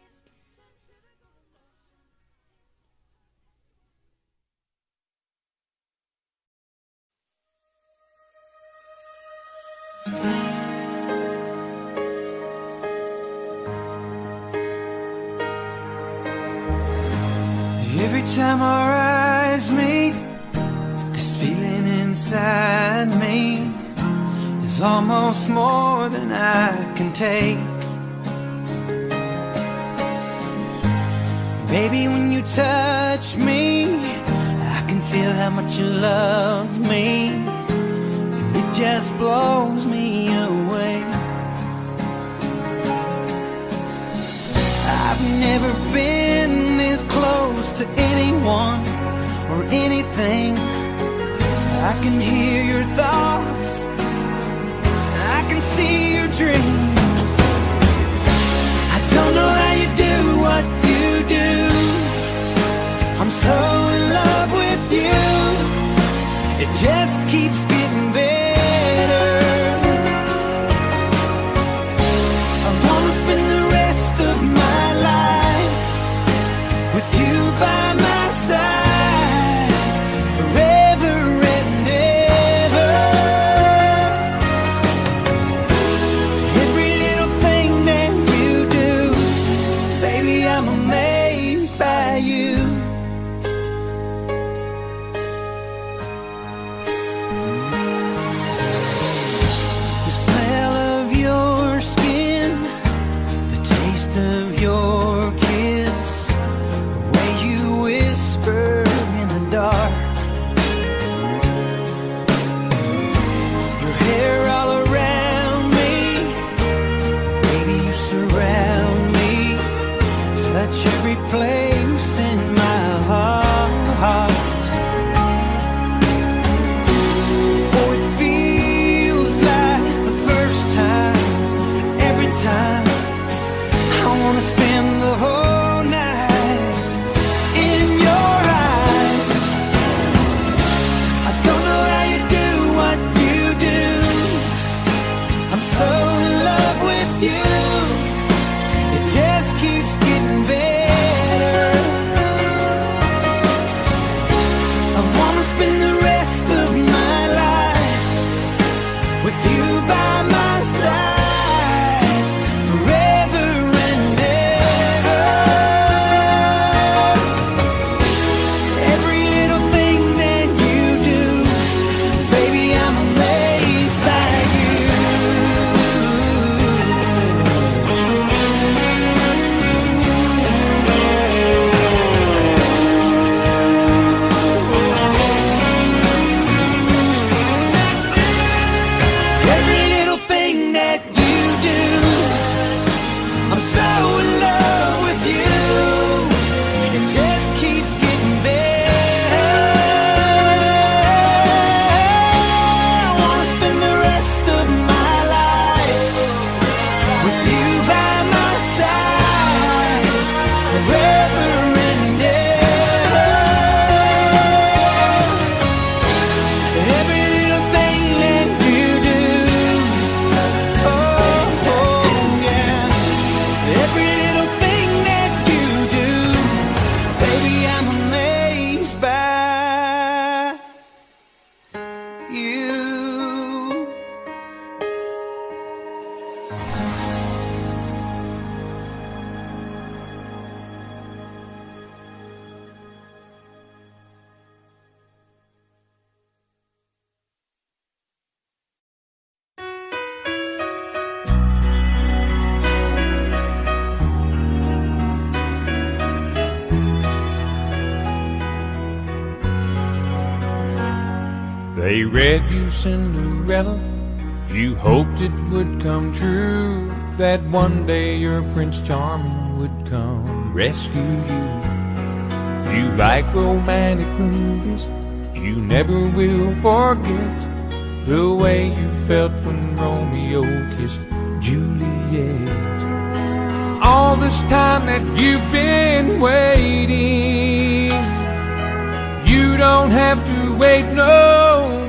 Every time our eyes meet, This feeling inside me is almost more than I can take. Baby, when you touch me, I can feel how much you love me, and it just blows me away. I've never been this close to anyone or anything. I can hear your thoughts, I can see your dreams. I don't know how you do what you do. I'm so in love with you. It just keeps getting better. I wanna spend the rest of my life with you by my side, forever and ever. Every little thing that you do, baby, I'm amazed by you. The smell of your skin, the taste of your kiss, the way you whisper in the dark, your hair all around me, baby, you surround me, touch every place in my heart. Oh, it feels like the first time, every time. I wanna spend the whole night in your eyes. I don't know how you do what you do. I'm so in love with you. It just keeps getting better. I wanna spend the rest of my life with you by my side, forever and ever. Every little thing that you do, baby, I'm amazed by you. Every little thing that you do, I'm so in love with you. It just keeps getting better. I wanna spend the rest of my life with you by my side, forever and ever. Every little thing that you do, oh, yeah. Every little thing that you do, baby, I'm amazed by you. They read you Cinderella, you hoped it would come true, that one day your Prince Charming would come rescue you. You like romantic movies, you never will forget the way you felt when Romeo kissed Juliet. All this time that you've been waiting, you don't have to wait no more.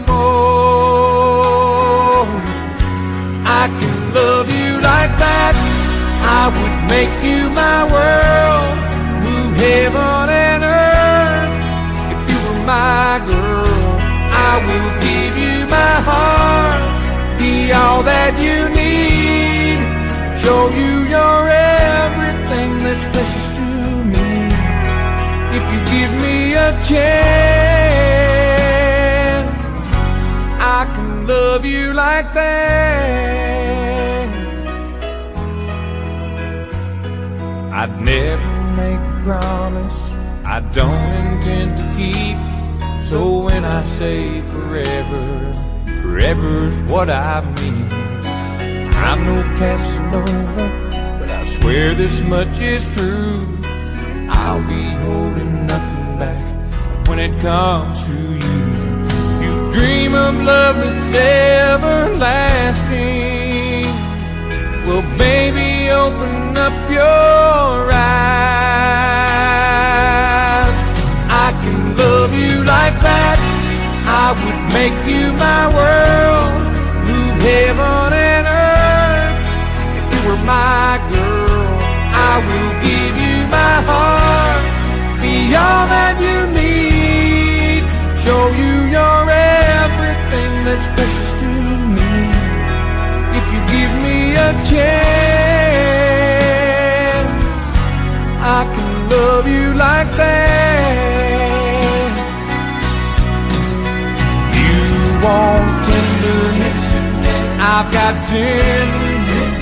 I can love you like that, I would make you my world, move heaven and earth if you were my girl. I will give you my heart, be all that you need, show you you're everything that's precious to me. If you give me a chance, love you like that. I'd never make a promise I don't intend to keep. So when I say forever, forever's what I mean. I'm no Casanova, but I swear this much is true. I'll be holding nothing back when it comes to you. You dream of love that's everlasting. Well, baby, open up your eyes. I can love you like that. I would make you my world, move heaven and earth. If you were my girl, I will give you my heart, be all that you need, show you you're everything that's precious to me. If you give me a chance, I can love you like that. You want tenderness, I've got tenderness,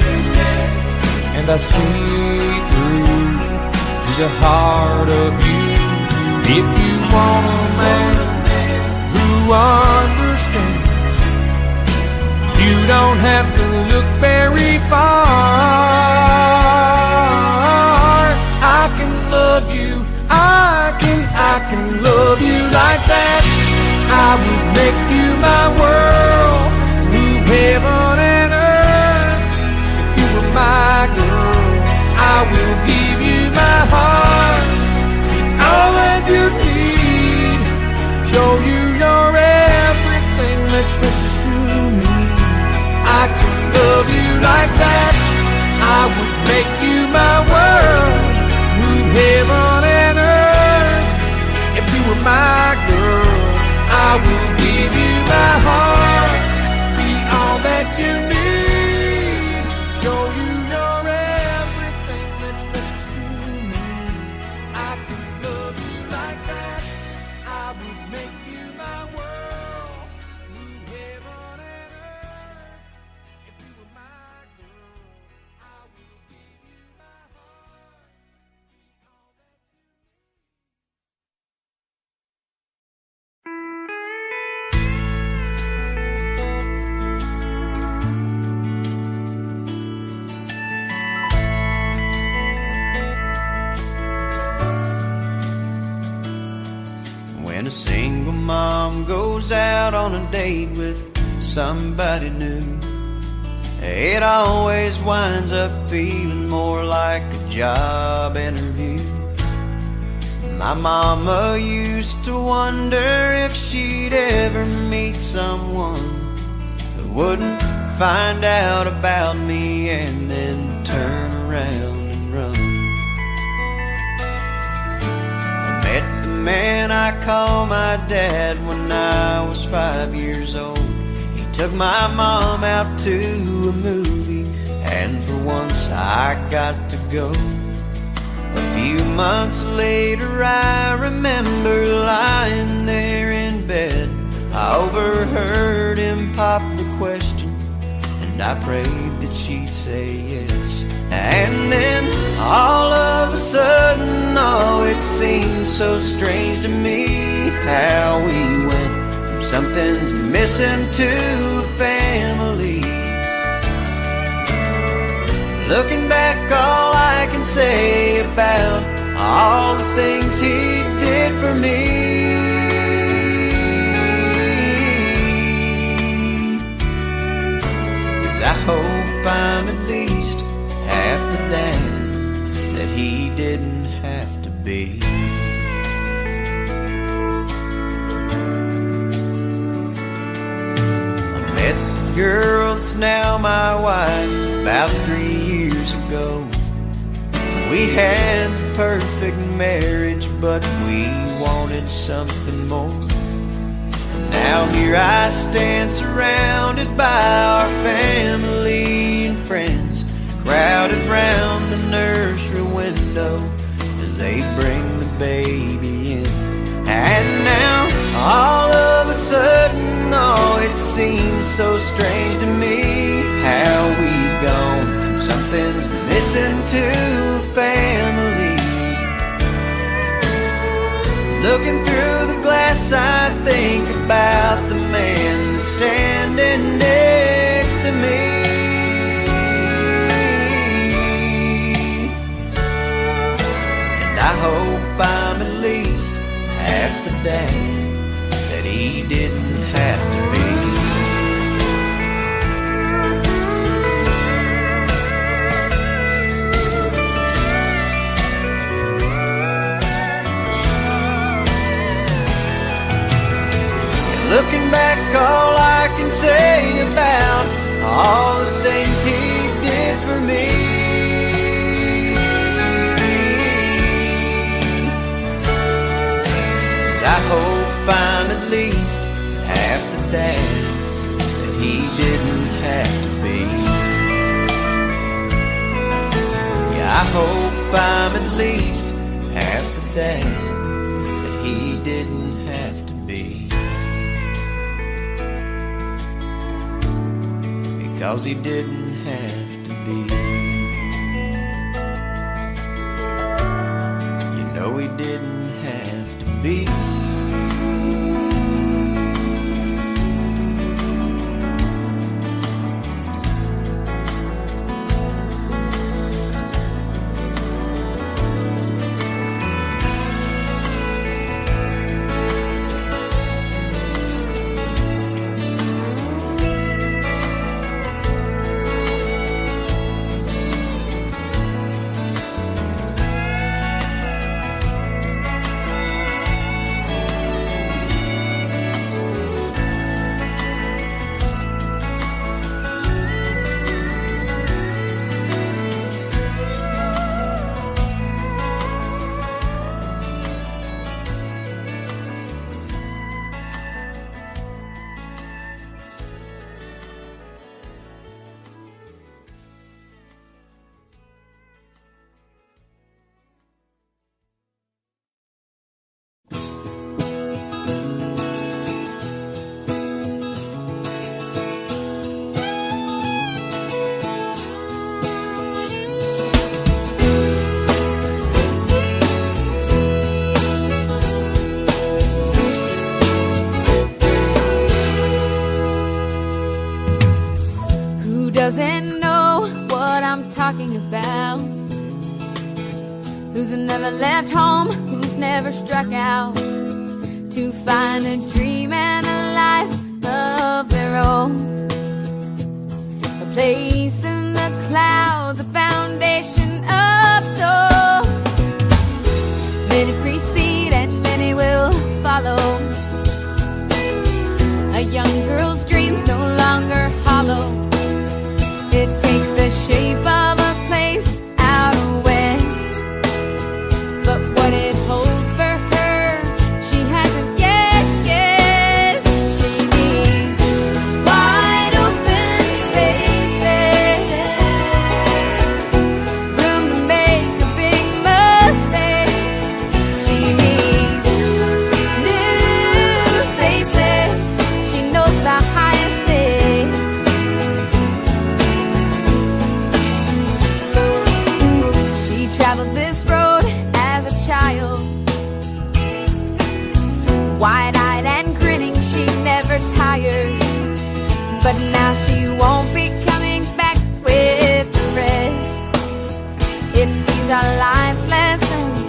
and I see through the heart of you. If you want a man who understands, you don't have to look very far. I can love you, I can love you like that. I would make you my world, move heaven and earth. If you were my girl, I will give you my heart, all that you need, show you you're everything that's precious to me. I can love you like that. I would make you my world, move heaven and earth. If you were my girl, I will give you my heart, be all that you need, show you you're everything that's precious to me. I can love you like that. I would make you my world, move heaven and earth. If you were my girl, I will give you my heart, be all that you need. When a single mom goes out on a date with somebody new, it always winds up feeling more like a job interview. My mama used to wonder if she'd ever meet someone who wouldn't find out about me and then turn around and run. Met the man I call my dad when I was 5 years old. He took my mom out to a movie, and for once I got to go. A few months later I remember lying there in bed. I overheard him pop the question, and I prayed that she'd say yes. And then all of a sudden, oh, it seemed so strange to me how we went from something's missing to a family. Looking back, all I can say about all the things he did for me is I hope I'm at least half the dad that he didn't have to be. I met the girl that's now my wife about 3 years ago. We had the perfect marriage, but we wanted something more. And now here I stand surrounded by our family and friends, crowded round the nursery window as they bring the baby in. And now all of a sudden, oh, it it seems so strange to me how we've gone from something's missing to family. Looking through the glass, I think about the man that's standing next to me. And I hope I'm at least half the dad that he didn't have to be. Looking back, all I can say about all the things he did for me is I hope I'm at least half the dad that he didn't have to be. Yeah, I hope I'm at least half the dad that he didn't have to be. Because he didn't have to be. You know he didn't have to be. Doesn't know what I'm talking about. Who's never left home, who's never struck out to find a dream and a life of their own. A place in the clouds, a foundation of stone. Many precede and many will follow. A young girl's dreams no longer hollow. It takes the shape of a place out west, but what it holds for her, she hasn't yet guessed. She needs wide open spaces, room to make a big mistake. She needs new faces. She knows the highest stakes. Traveled this road as a child, wide-eyed and grinning, she never tired. But now she won't be coming back with the rest. If these are life's lessons,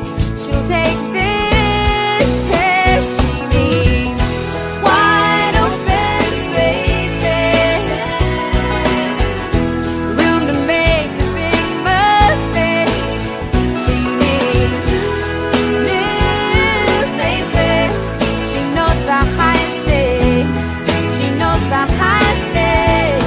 she'll take this test. She needs wide open spaces, room to make a big mistake. The highest stakes. She knows the highest stakes.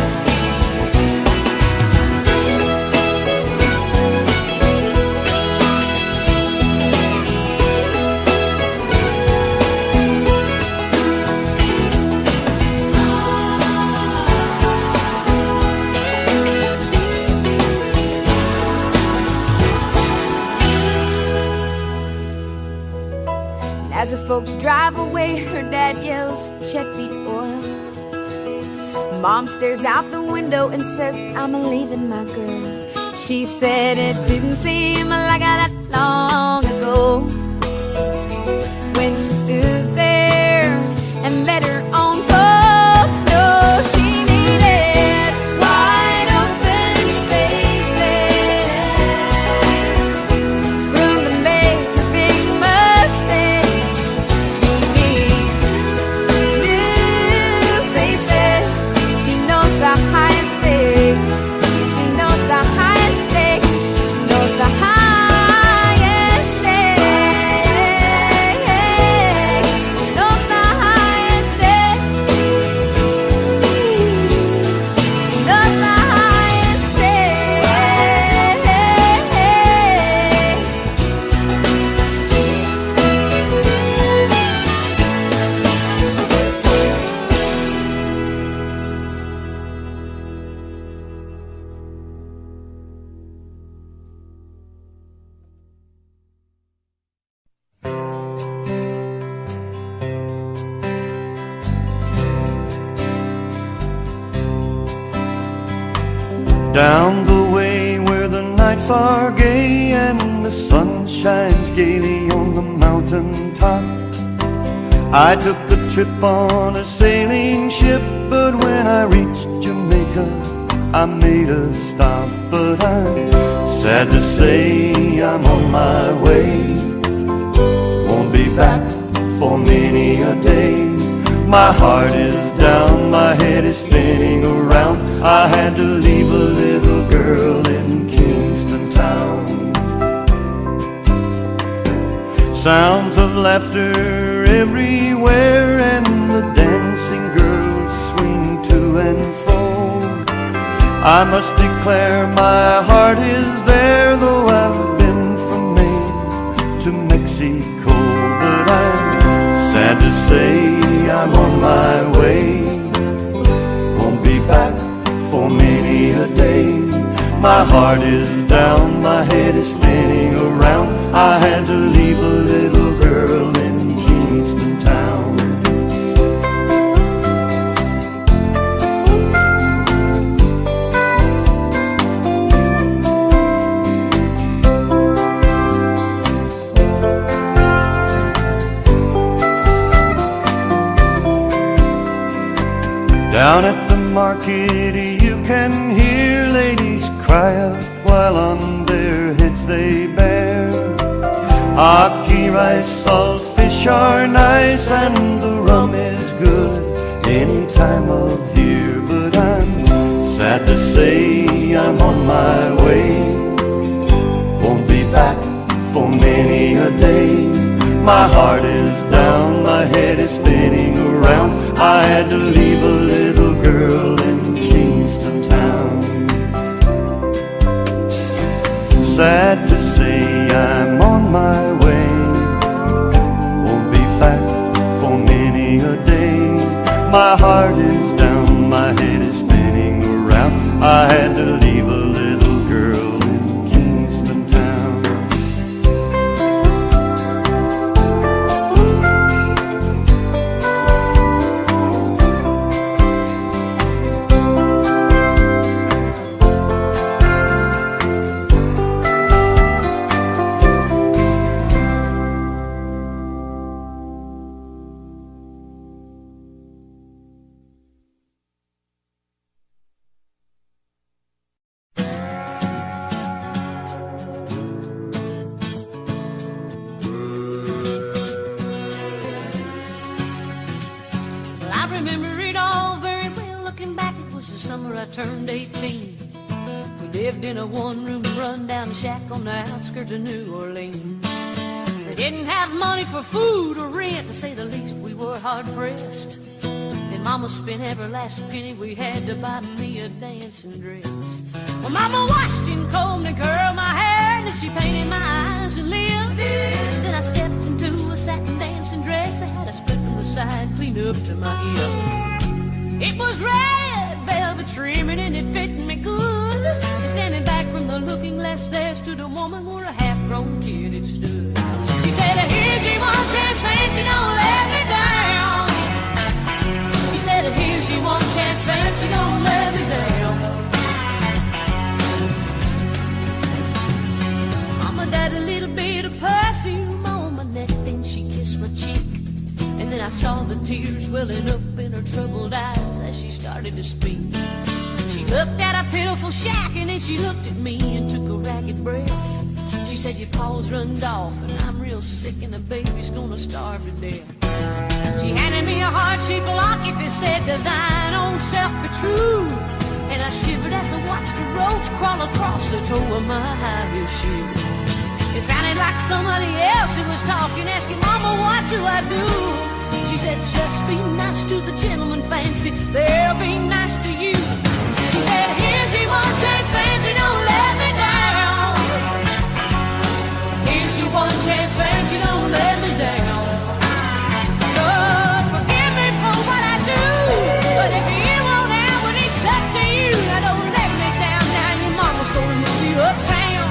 As her folks drive away, her dad yells, check the oil. Mom stares out the window and says, I'm leaving my girl. She said it didn't seem like that long ago when she stood there and let her own folks know she needed wide open spaces, room to make a big mistake. She needs new faces. She knows the highest stakes. She knows the highest stakes. She knows the highest stakes. She knows the highest stakes. She knows the highest Down the way where the nights are gay and the sun shines gaily on the mountain top, I took a trip on a sailing ship, but when I reached Jamaica I made a stop. But I'm sad to say I'm on my way, won't be back for many a day. My heart is down, my head is spinning around. I had to leave a little girl in Kingston town. Sounds of laughter everywhere, and the dancing girls swing to and fro. I must declare my heart is there, though I've been from Maine to Mexico. But I'm sad to say I'm on my way, won't be back for many a day. My heart is down, my head is spinning around. I had to leave a little girl in Kingston town. Down at the market you can hear ladies cry out while on their heads they bear. Ackee rice, salt fish are nice, and the rum is good any time of year. But I'm sad to say I'm on my way, won't be back for many a day. My heart is down, my head is spinning around. I had to leave a little girl in Kingston town. Sad to say I'm on my way, won't be back for many a day. My heart is down, my head is spinning around. I had to leave a little girl in Kingston town. Turned 18. We lived in a one-room run-down shack on the outskirts of New Orleans. We didn't have money for food or rent, to say the least. We were hard-pressed, and Mama spent every last penny we had to buy me a dancing dress. Well, Mama washed and combed and curled my hair, and she painted my eyes and lips. Then I stepped into a satin dancing dress that had a split from the side clean up to my hip. It was red velvet trimming and it fit me good. And standing back from the looking glass there stood a woman where a half-grown kid had stood. She said, here's your one chance, fancy, don't let me down. She said, here's your one chance, fancy. then I saw the tears welling up in her troubled eyes as she started to speak. She looked at a pitiful shack and then she looked at me and took a ragged breath. She said, your paws runned off and I'm real sick and the baby's gonna starve to death. She handed me a heart-shaped locket that said, to thine own self be true. And I shivered as I watched a roach crawl across the toe of my high-heel shoe. It sounded like somebody else who was talking, asking, Mama, what do I do? She said, just be nice to the gentleman, Fancy, they'll be nice to you. She said, here's your one chance, Fancy, don't let me down. Here's your one chance, Fancy, don't let me down. Lord, forgive me for what I do, but if you won't have when it's up to you, now don't let me down. Now your mama's gonna move you uptown.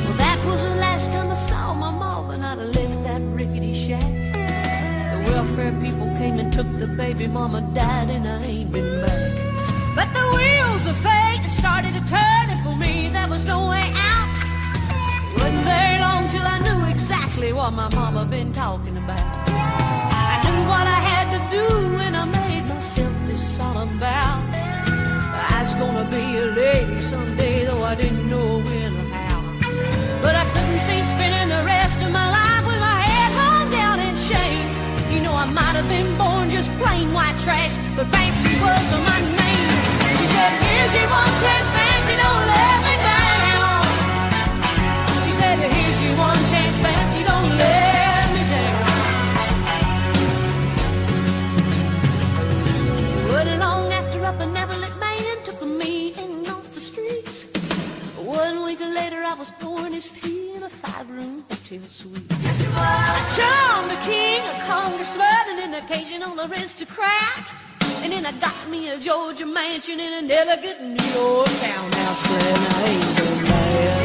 Well, that was the last time I saw my mom, and I'd left that rickety shack. The welfare people came and took the baby, mama died and I ain't been back. But the wheels of fate started to turn, and for me there was no way out. It wasn't very long till I knew exactly what my mama been talking about. I knew what I had to do and I made myself this solemn vow. I was gonna be a lady someday, though I didn't know when or how. But I couldn't see spending the rest of my life with my head hung down in shame. You know I might have been born just plain white trash, but Fancy was my name. She said, here's your one chance, Fancy, don't let me down. She said, here's your one chance, Fancy, don't let me down. Wasn't long after up in Neverland, Maine, took me in off the streets. 1 week later I was pouring his tea in a 5-room hotel suite. Yes, you were. I charmed a king, a congressman, and an occasional aristocrat. And then I got me a Georgia mansion in an elegant New York townhouse where I ain't been bad.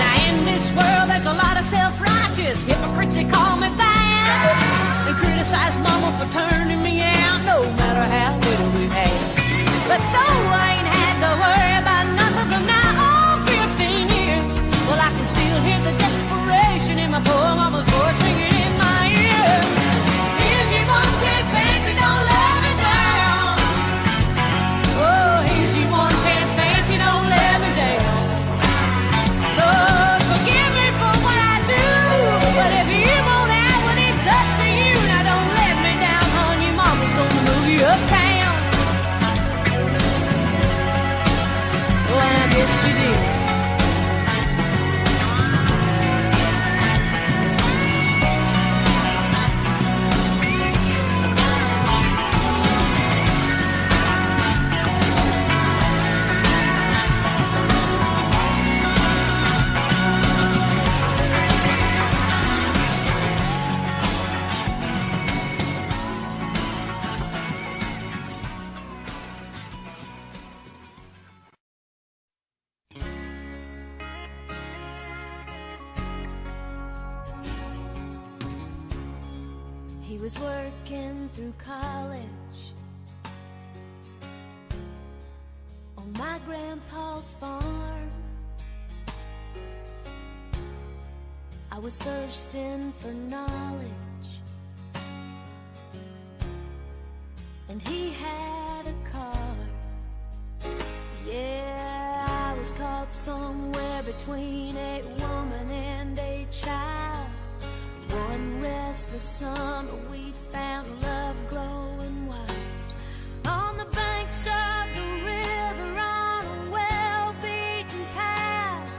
Now in this world there's a lot of self-righteous hypocrites that call me bad. They criticize mama for turning me out no matter how little we had. But though I ain't had to worry about nothing from now on 15 years, well, I can still hear the desperation in my poor mama's voice ringing in my ears. Here's your one chance, Fancy, don't let me down. Oh, here's your one chance, Fancy, don't let me down. Lord, forgive me for what I do, but if you won't have when it's up to you, now don't let me down, hon, your mama's gonna move you uptown. Oh, and I guess she did. He was working through college on my grandpa's farm. I was thirsting for knowledge, and he had a car. Yeah, I was caught somewhere between a woman and a child. One restless summer we found love glowing white on the banks of the river on a well-beaten path.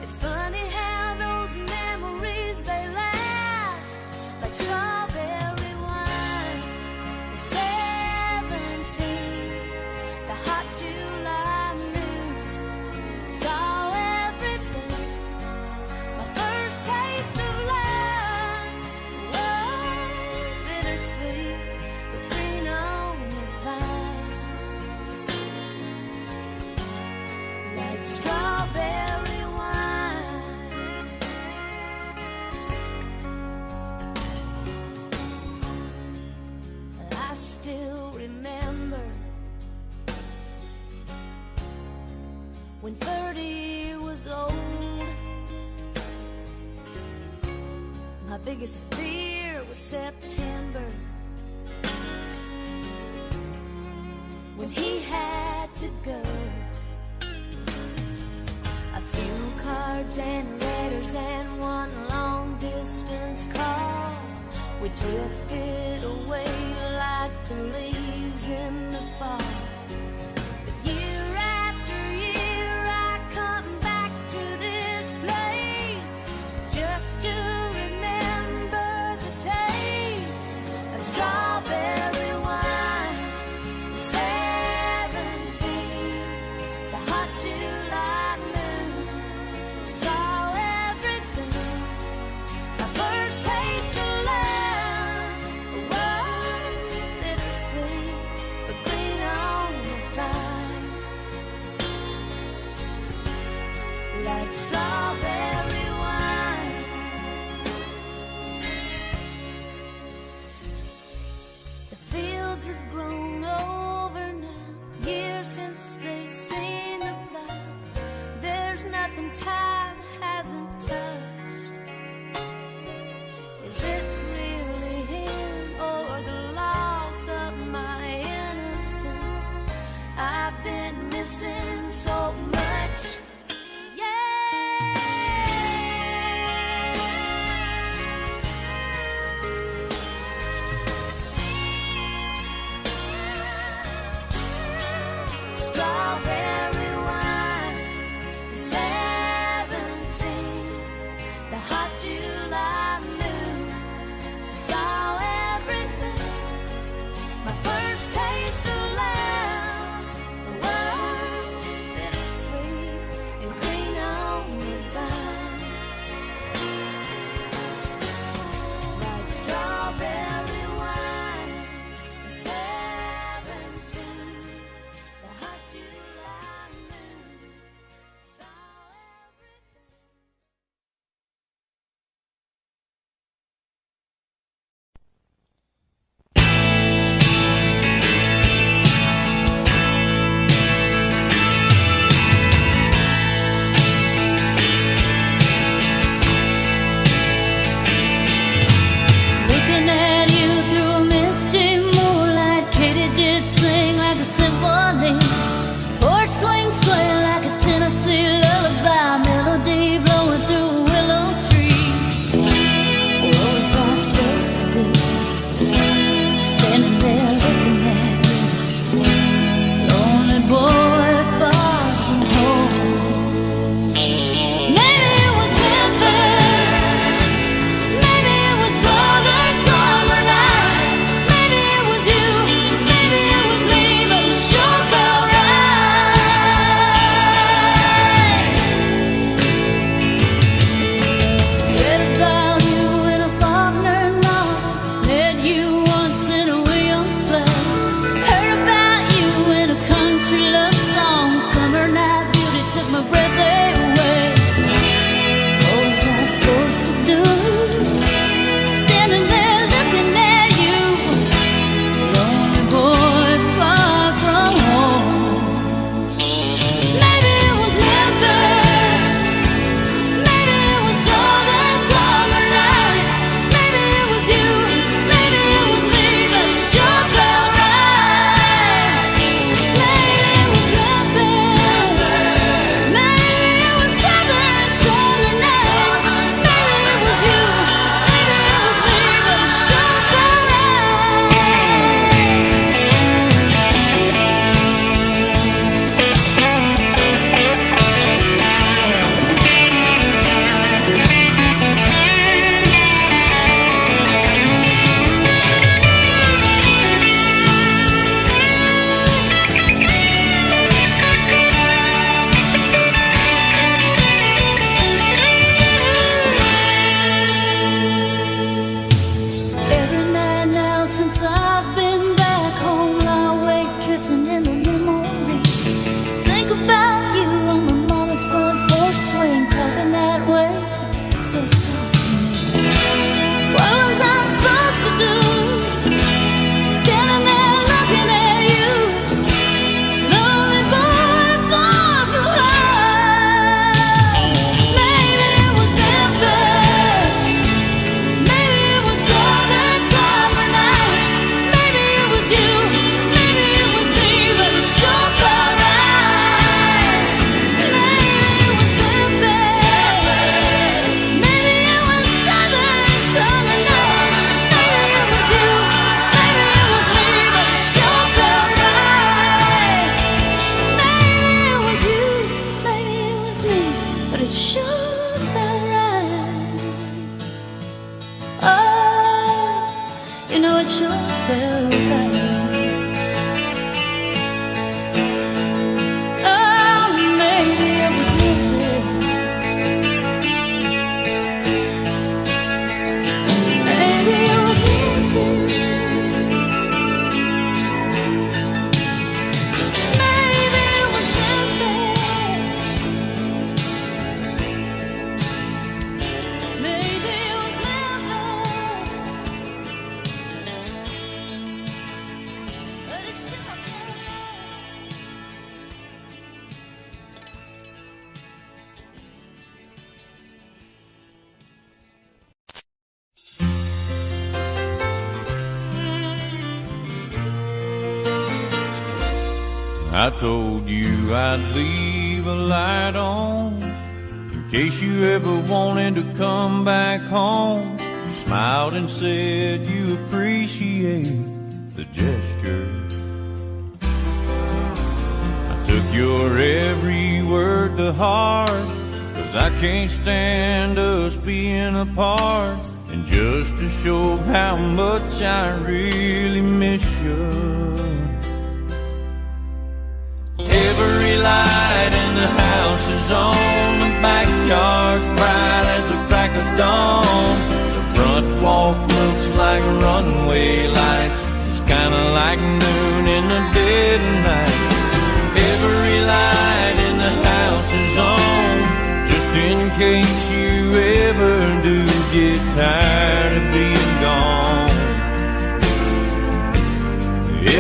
It's funny how those memories, they last like strawberry wine. At 17, the hot July moon saw everything. My first taste of love, bittersweet. when 30 was old. My biggest fear was September, when he had to go. A few cards and letters and one long distance call. We drifted away like the leaves in the fall. But year after year I come back to this place just to remember the taste of strawberry wine. 17, the hot July moon saw everything. My first taste of love was bittersweet, but green on I told you I'd leave a light on in case you ever wanted to come back home. You smiled and said you appreciate the gesture. I took your every word to heart, 'cause I can't stand us being apart. And just to show how much I really miss you, every light in the house is on, the backyard's bright as the crack of dawn. The front walk looks like runway lights, it's kinda like noon in the dead of night. Every light in the house is on, just in case you ever do get tired of being gone.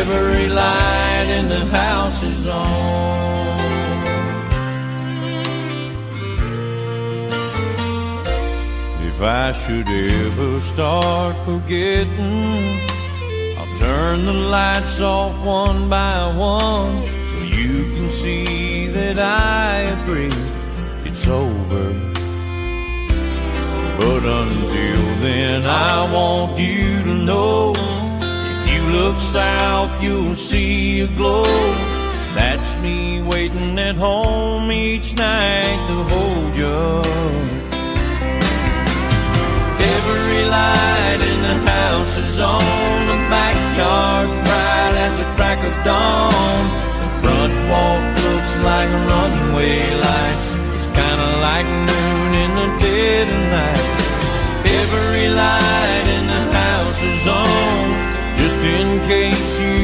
Every light in the house is on. If I should ever start forgetting, I'll turn the lights off one by one, so you can see that I agree it's over. But until then, I want you to know, if you look south, you'll see a glow. That's me waiting at home each night to hold you. Every light in the house is on, the backyard's bright as the crack of dawn. The front walk looks like runway lights, it's kinda like noon in the dead of night. Every light in the house is on, just in case you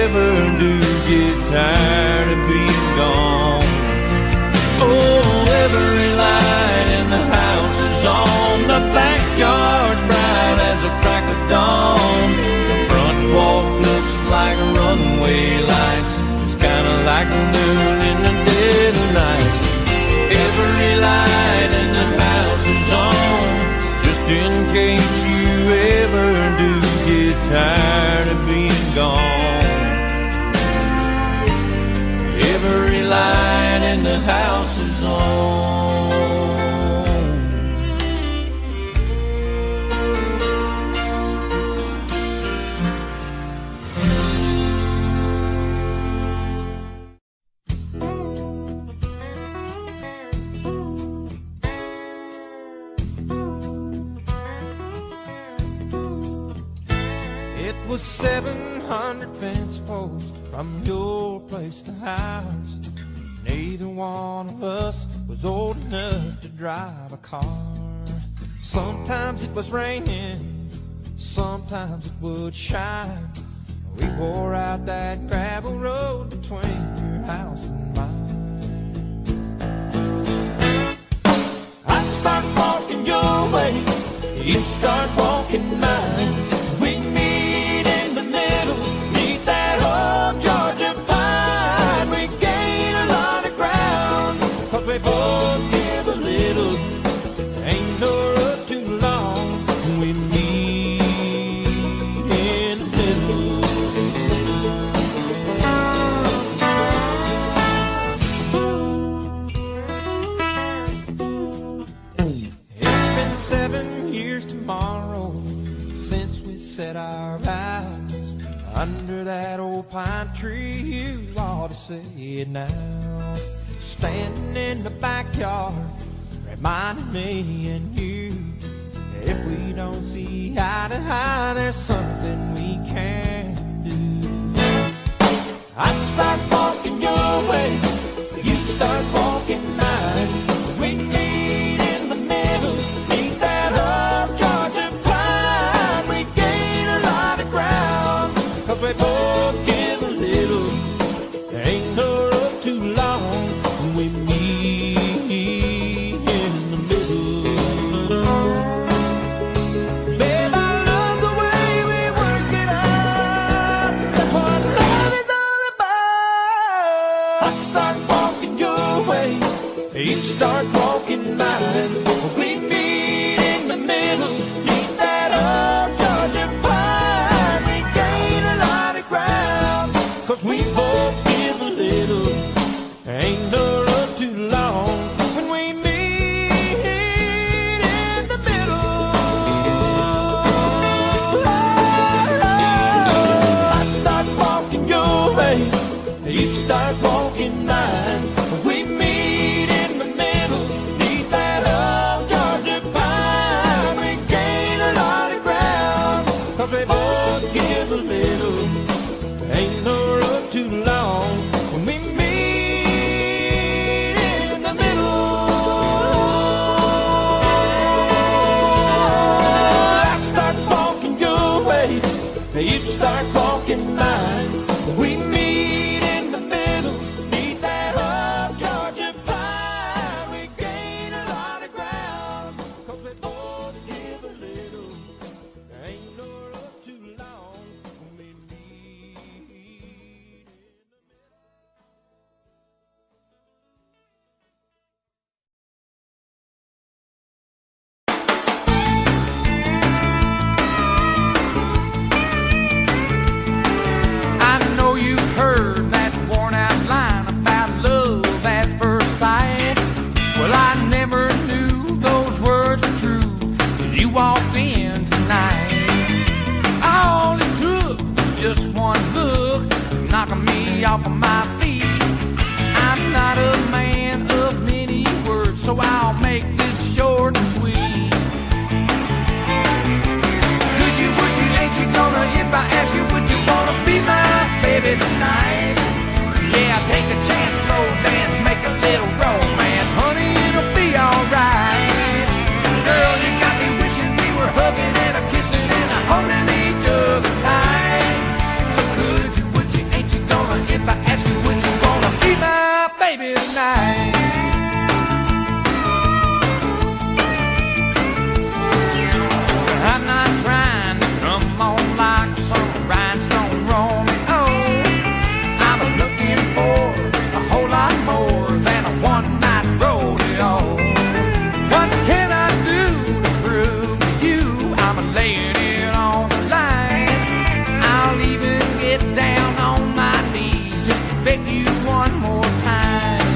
ever do get tired of being gone. Oh, every light in the house is on, the backyard's bright as a crack of dawn. The front walk looks like runway lights, it's kinda like noon in the dead of night. Every light in the house is on, just in case you ever do get tired of being gone. Every light in the house is on. It was 700 fence posts from your place to ours. Neither one of us was old enough to drive a car. Sometimes it was raining, sometimes it would shine. We wore out that gravel road between your house and mine. I'd start walking your way, you'd start walking mine. We'd meet in the middle, meet that old Georgia pine. We gain a lot of ground, 'cause we both give a little. Ain't no road too long, we meet in the middle. It's been 7 years tomorrow since we said our vows under that old pine tree. You ought to say it now. Standing in the backyard, reminding me and you, if we don't see eye to eye, there's something we can do. I'd start walking your way, you'd start walking mine. We'd meet in the middle, meet that old Georgia pine. We gain a lot of ground, 'cause we both give a little. Ain't no road too long, we meet in the middle. Babe, I love the way we work it out. That's what love is all about. I start walking your way, you start walking mine. We meet in the middle, meet that old Georgia pine. We gain a lot of ground, 'cause we both give a little. way, you'd start walking mine. We meet in the middle, neath that old Georgia pine. We gain a lot of ground, 'cause we both give a little. Ain't no road too long when we meet in the middle. I start walking your way, you start walking mine. We meet in the middle, neath that old Georgia pine. We gain a lot of ground, 'cause we both give a little. Ain't no road too long when we meet in the middle. I know you've heard that worn out line about love at first sight. Well, I never knew those words were true till you walked in tonight. All it took was just one look, knocking me off of my feet. I'm not a man of many words, so I'll make this short and sweet. Could you, would you, ain't you gonna, if I ask you, would you wanna be my baby tonight? Yeah, take a chance, slow dance, make a little romance. Honey, it'll be alright. Girl, you got me wishing we were hugging and a kissing and a holding each other tight. So could you, would you, ain't you gonna, if I ask you, would you wanna be my baby tonight? I'm not trying to come on like some rhinestone Romeo. I'm looking for a whole lot more than a one-night rodeo. What can I do to prove to you I'm laying it on the line? I'll even get down on my knees just to beg you one more time.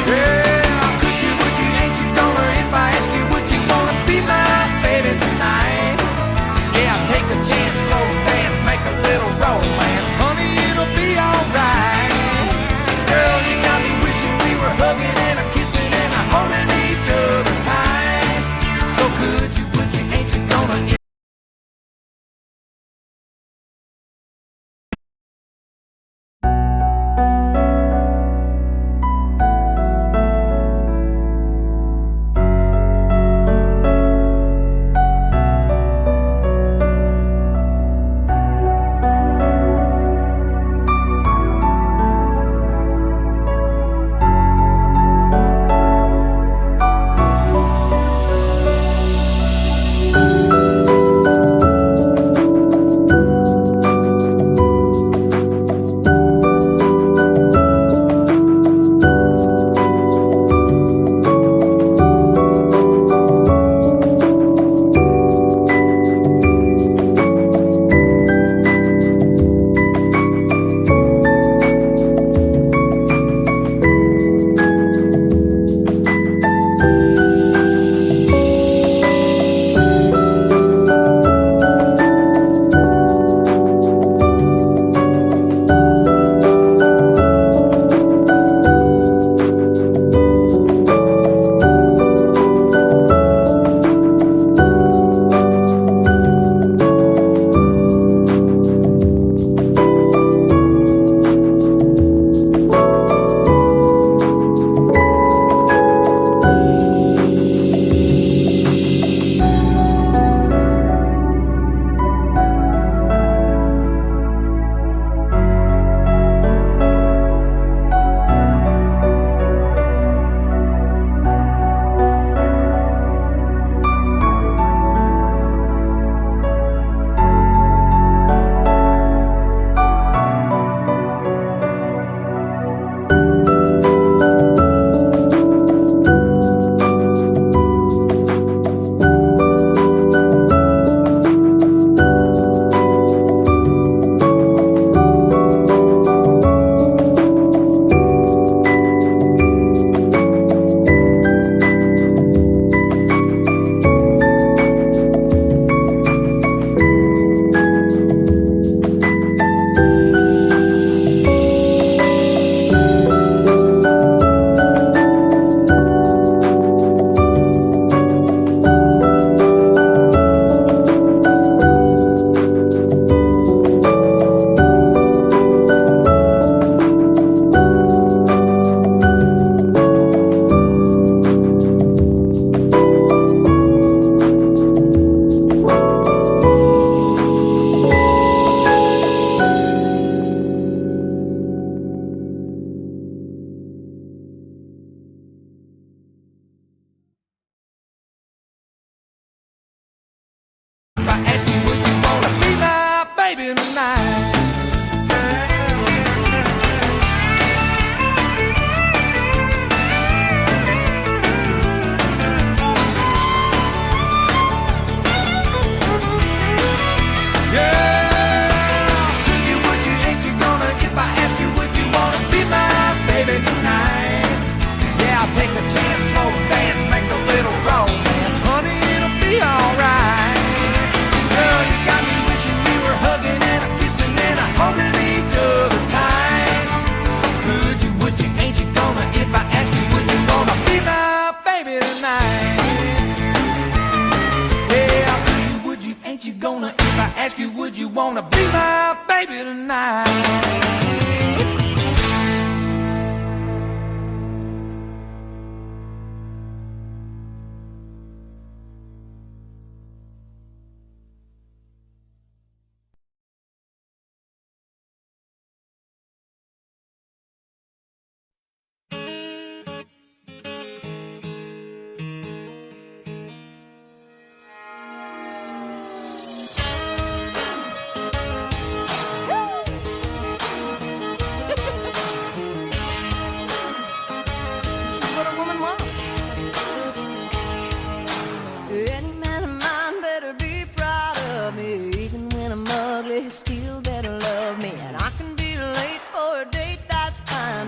Yeah, could you, would you, ain't you gonna, if I ask you, would you wanna be my baby tonight? Yeah, take a chance, slow dance, make a little romance. Honey, it'll be alright. Girl, you got me wishing we were hugging and a kissing and a holding each other tight. So could you, would you, ain't you gonna,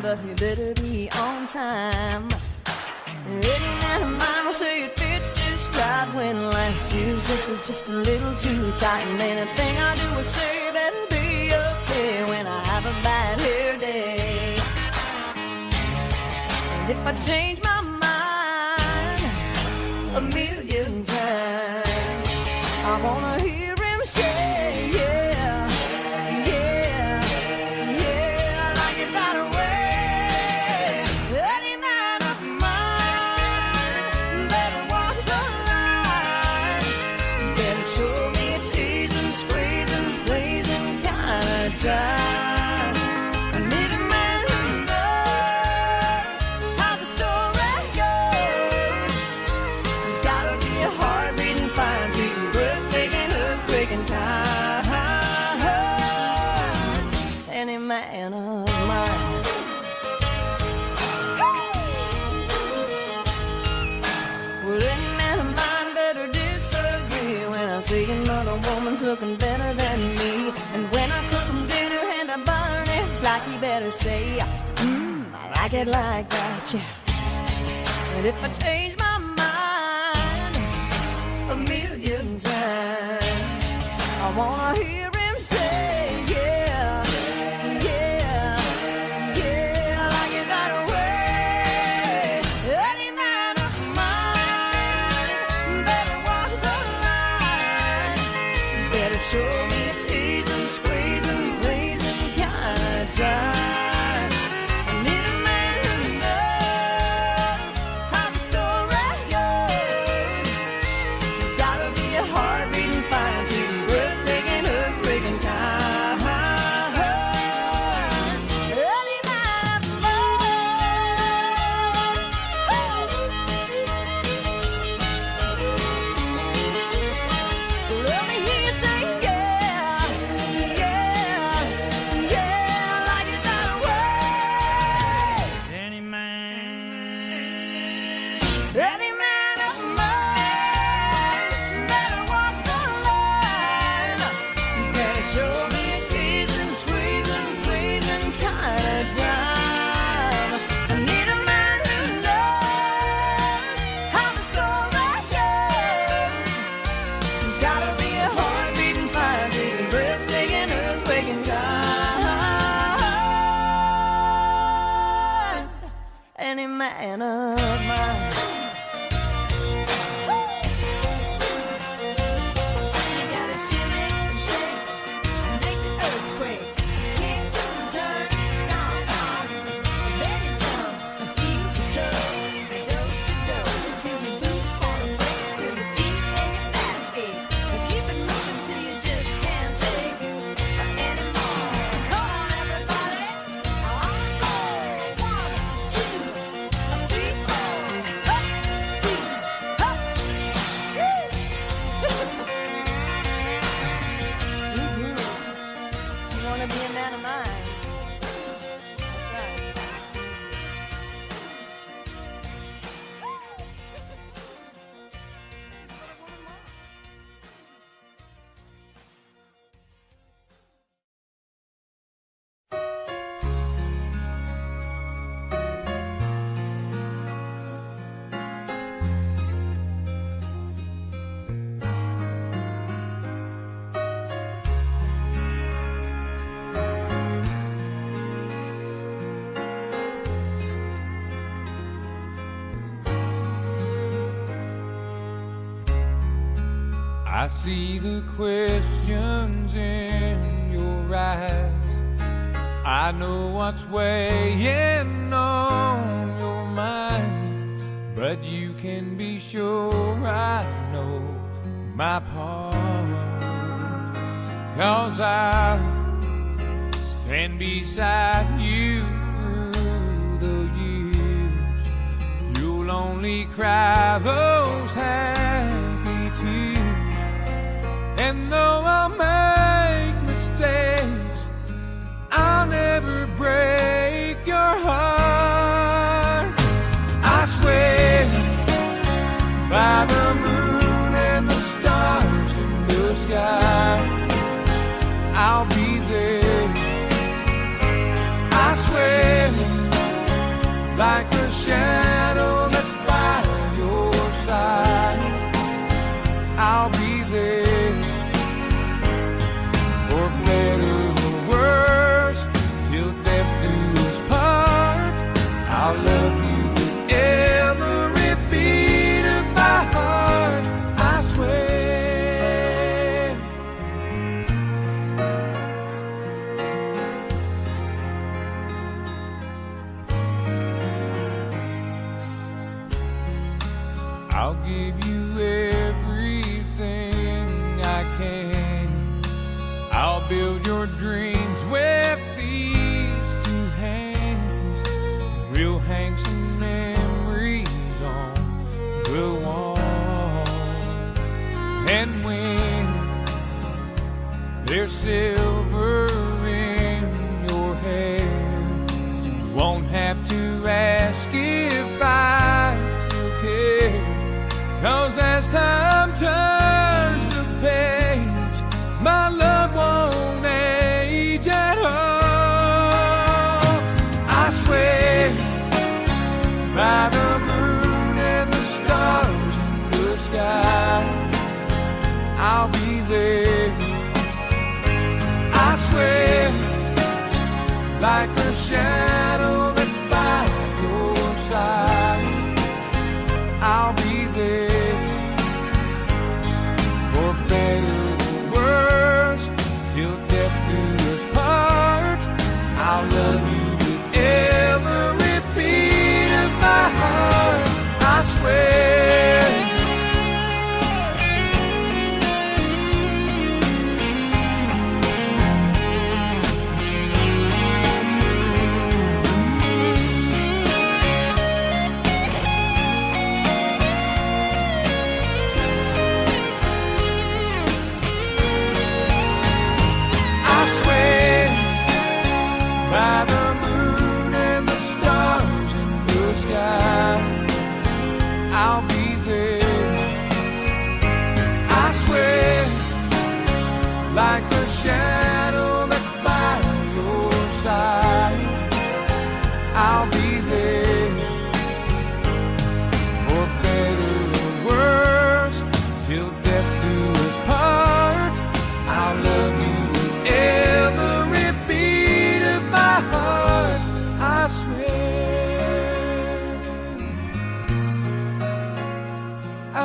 mine, but he better be on time. Any man of mine will say it fits just right when last year's dress is just a little too tight. And anything I do or say that'll be okay when I have a bad hair day. And if I change my mind a million times, I wanna hear him say, yeah, yeah, yeah, like it that way. Any man of mine better walk the line, better show me a teasing, squeezing, blazing kind of time. I need a man who knows how the story goes. He's gotta be a heart-beating, fine-sweet, breathtaking, earthquaking kind. Any man of mine. Well, any man of mine better disagree when I say another woman's looking better than me. And when I cook him dinner and I burn it, like he better say, I like it like that, yeah. And if I change my mind a million times, I wanna hear him say, yeah, yeah, yeah, like it that way. Any man of mine better walk the line, better show me a teasing, squeezing, blazing kind of time. I need a man who knows how the story goes. He's gotta be a heart-beating, fine-sweet, breathtaking, earthquaking kind. Any man of mine. Let me hear you say, yeah, yeah, yeah, like it that way. Any man. Any man of mine better walk the line, better show me a teasing, squeezing, pleasing kind of time. I need a man who knows how the story goes. He's gotta be a heart-beating, fire-beating, breathtaking, earthquaking kind. Any man of mine. You gotta shimmy, shake, and make the earthquake. Kick, turn, stomp, then you jump, feel the toe, dose to dose, till your boots wanna break, till your feet and your back ache. But keep it moving till you just can't take anymore. Come on, everybody, on the go. 1, 2, 3, 4. Up, 2, up. Woo! You wanna be a man of mine? That's right. I see the questions in your eyes. I know what's weighing on your mind, but you can be sure I know my part. 'Cause I'll stand beside you through the years. You'll only cry those happy tears. And though I'll make mistakes, I'll never break your heart. I swear by the moon and the stars in the sky, I'll be there. I swear like a shadow that's by your side. I'll be there for better or worse, till death do us part. I'll love you with every beat of my heart, I swear. I'll give you everything I can. I'll build your dreams with these two hands. We'll hang some memories on the wall. And when there's silver in your hair, you won't have to ask if I still care. 'Cause as time turns the page, my love won't age at all. I swear by the moon and the stars in the sky, I'll be there. I swear like a shadow that's by your side, I'll be there for better or worse, till death do us part. I'll love you with every beat of my heart, I swear. By the moon and the stars in the sky, I'll be there. I swear like a shadow that's by your side, I'll be there for better or worse, till death do us part. I'll love you with every beat of my heart, I swear. I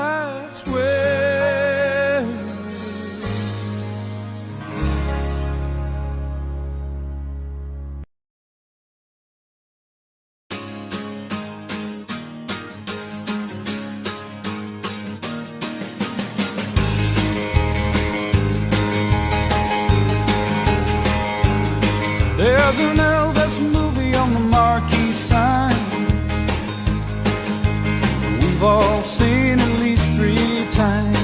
swear. There's an Elvis movie on the marquee sign. We've all seen at least 3 times.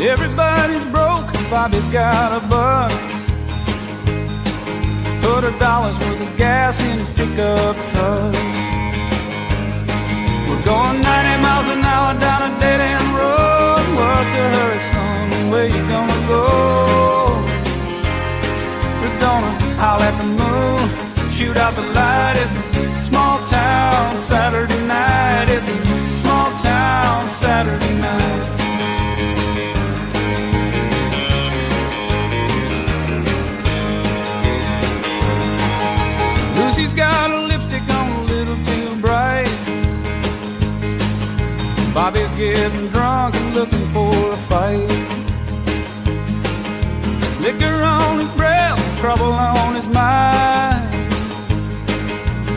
Everybody's broke, Bobby's got a buck. $100 worth of gas in his pickup truck. We're going 90 miles an hour down a dead-end road. What's a hurry, son? Where you gonna go? We're gonna howl at the moon, shoot out the light. It's a small town Saturday night. It's a small town Saturday night. Lucy's got a lipstick on a little too bright. Bobby's getting drunk and looking for a fight. Liquor on his breath, trouble on his mind.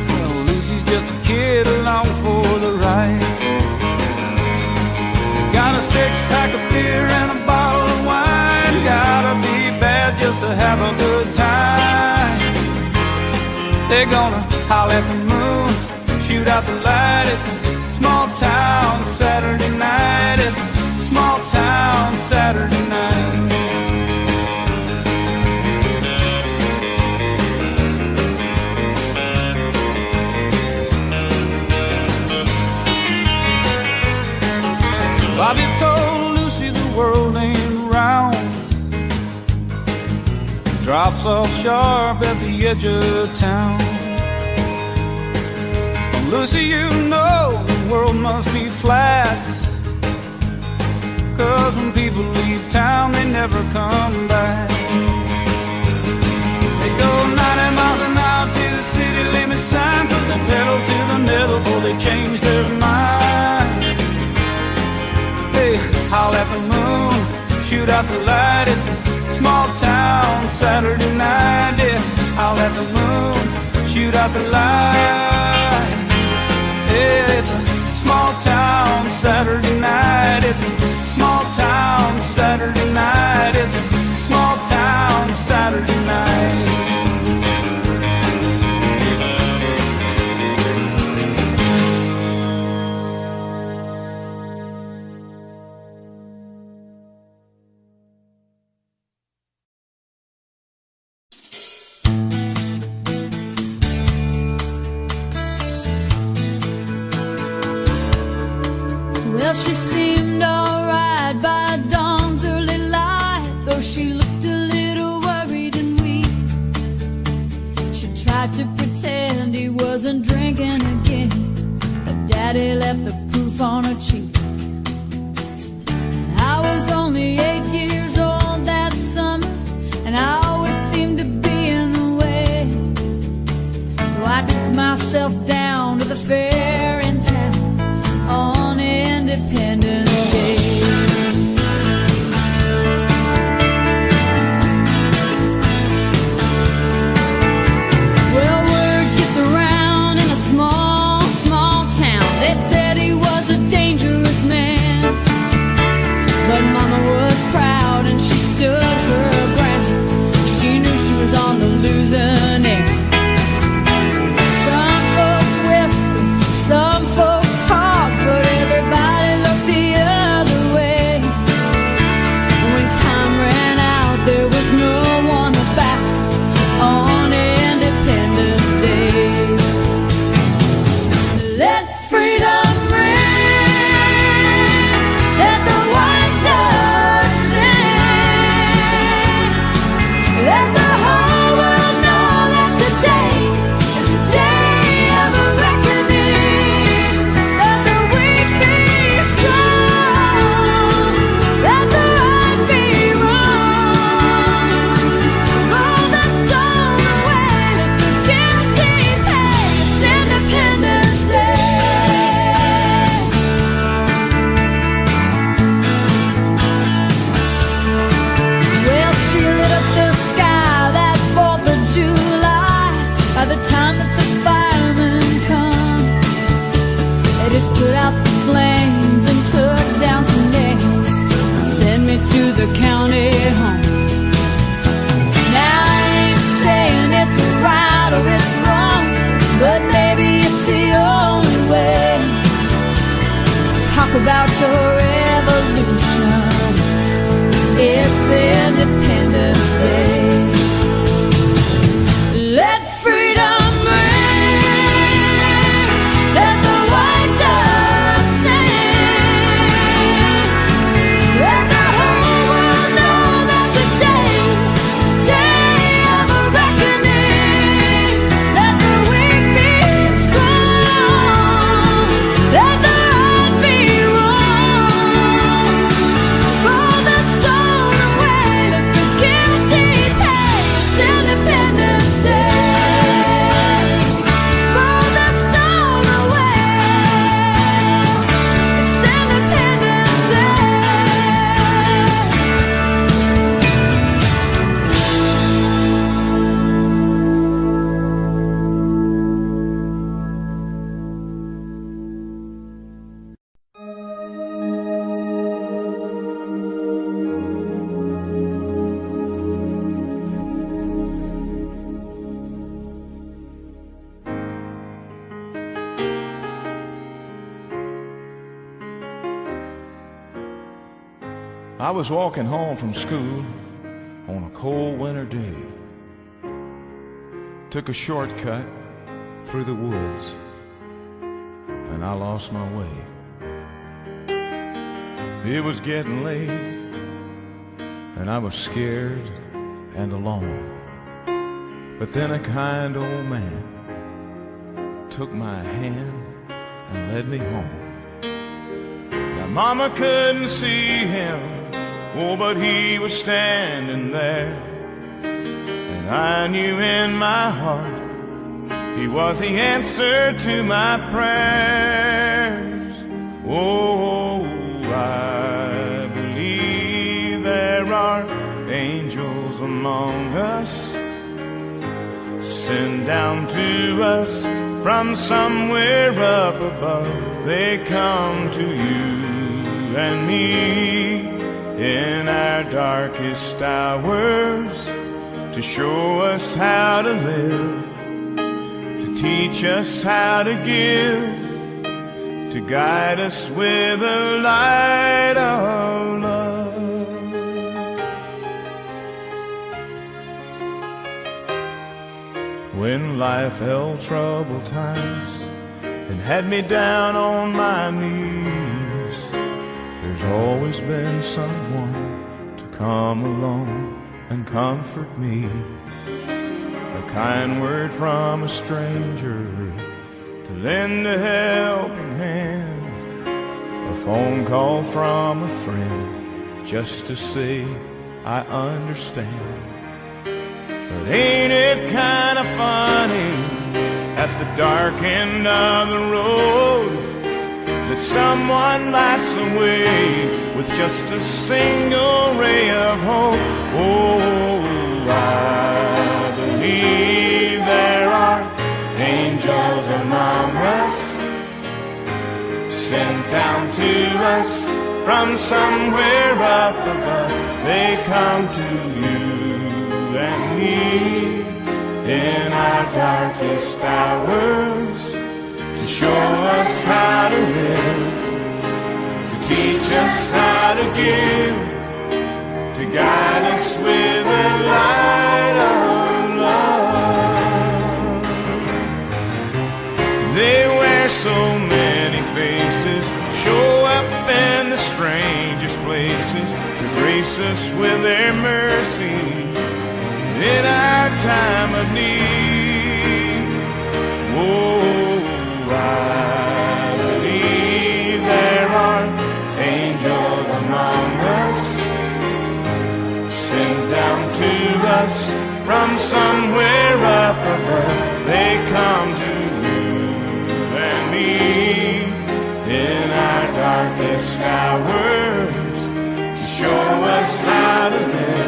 Well, Lucy's just a kid along for the ride. Got a 6-pack of beer and a bottle of wine. Gotta be bad just to have a good time. They're gonna howl at the moon, shoot out the light. It's a small town Saturday night. It's a small town Saturday night. Bobby told Lucy the world ain't round. Drops off sharp at the edge of town. Lucy, you know the world must be flat, 'cause when people leave town, they never come back. They go 90 miles an hour to the city limit sign, put the pedal to the metal before they change their mind. Hey, howl at the moon, shoot out the light, it's a small town Saturday night. Yeah, howl at the moon, shoot out the light. Yeah, it's a small town Saturday night. It's a small town Saturday night. It's a small town Saturday night. Well, she seemed alright by dawn's early light, though she looked a little worried and weak. She tried to pretend he wasn't drinking again, but Daddy left the proof on her cheek. I was only 8 years old that summer, and I always seemed to be in the way. So I took myself down to the fair in town on Independence Day. Well, word gets around in a small, small town. They said he was a dangerous man, but Mama was proud and she stood her ground. She knew she was on the losing end. Some folks whisper, some folks talk, but everybody looked the other way. When time ran out, there was no one about on Independence Day. Let freedom ring, let the white dove sing, let the whole world know that today is the day of a reckoning. Let the weak be strong, let the right be wrong. Roll the stone away, let the guilty pay. It's Independence Day. Well, she lit up the sky that 4th of July. By the time that the firemen come, they just put out the flames and took down some names, sent me to the county home. Now I ain't saying it's right or it's wrong, but maybe it's the only way. Talk about your revolution, it's Independence Day. Let freedom ring, let the white dove sing, let the whole world know that today is the day of a reckoning. Let the weak be strong, let the right be wrong. Roll the stone away, let the guilty pay. It's Independence Day. Roll the stone away, it's Independence Day. I was walking home from school on a cold winter day. Took a shortcut through the woods, and I lost my way. It was getting late, and I was scared and alone. But then a kind old man took my hand and led me home. Now Mama couldn't see him, oh, but he was standing there. And I knew in my heart he was the answer to my prayers. Oh, I believe there are angels among us, sent down to us from somewhere up above. They come to you and me in our darkest hours to show us how to live, to teach us how to give, to guide us with the light of love. When life held troubled times and had me down on my knees, there's always been someone to come along and comfort me. A kind word from a stranger to lend a helping hand, a phone call from a friend just to say I understand. But ain't it kind of funny at the dark end of the road that someone lights the way with just a single ray of hope? Oh, I believe there are angels among us, sent down to us from somewhere up above. They come to you and me in our darkest hours to show us how to live, to teach us how to give, to guide us with the light of love. They wear so many faces, show up in the strangest places to grace us with their mercy in our time of need. Oh, I believe there are angels among us, sent down to us from somewhere up above. They come to you and me in our darkest hours to show us how to live,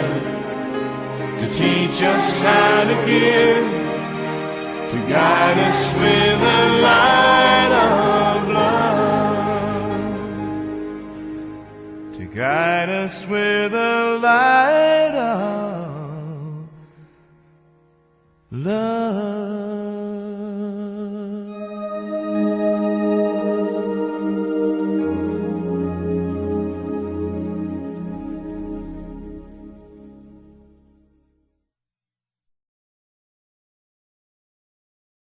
to teach us how to give, to guide us with the light of love, to guide us with the light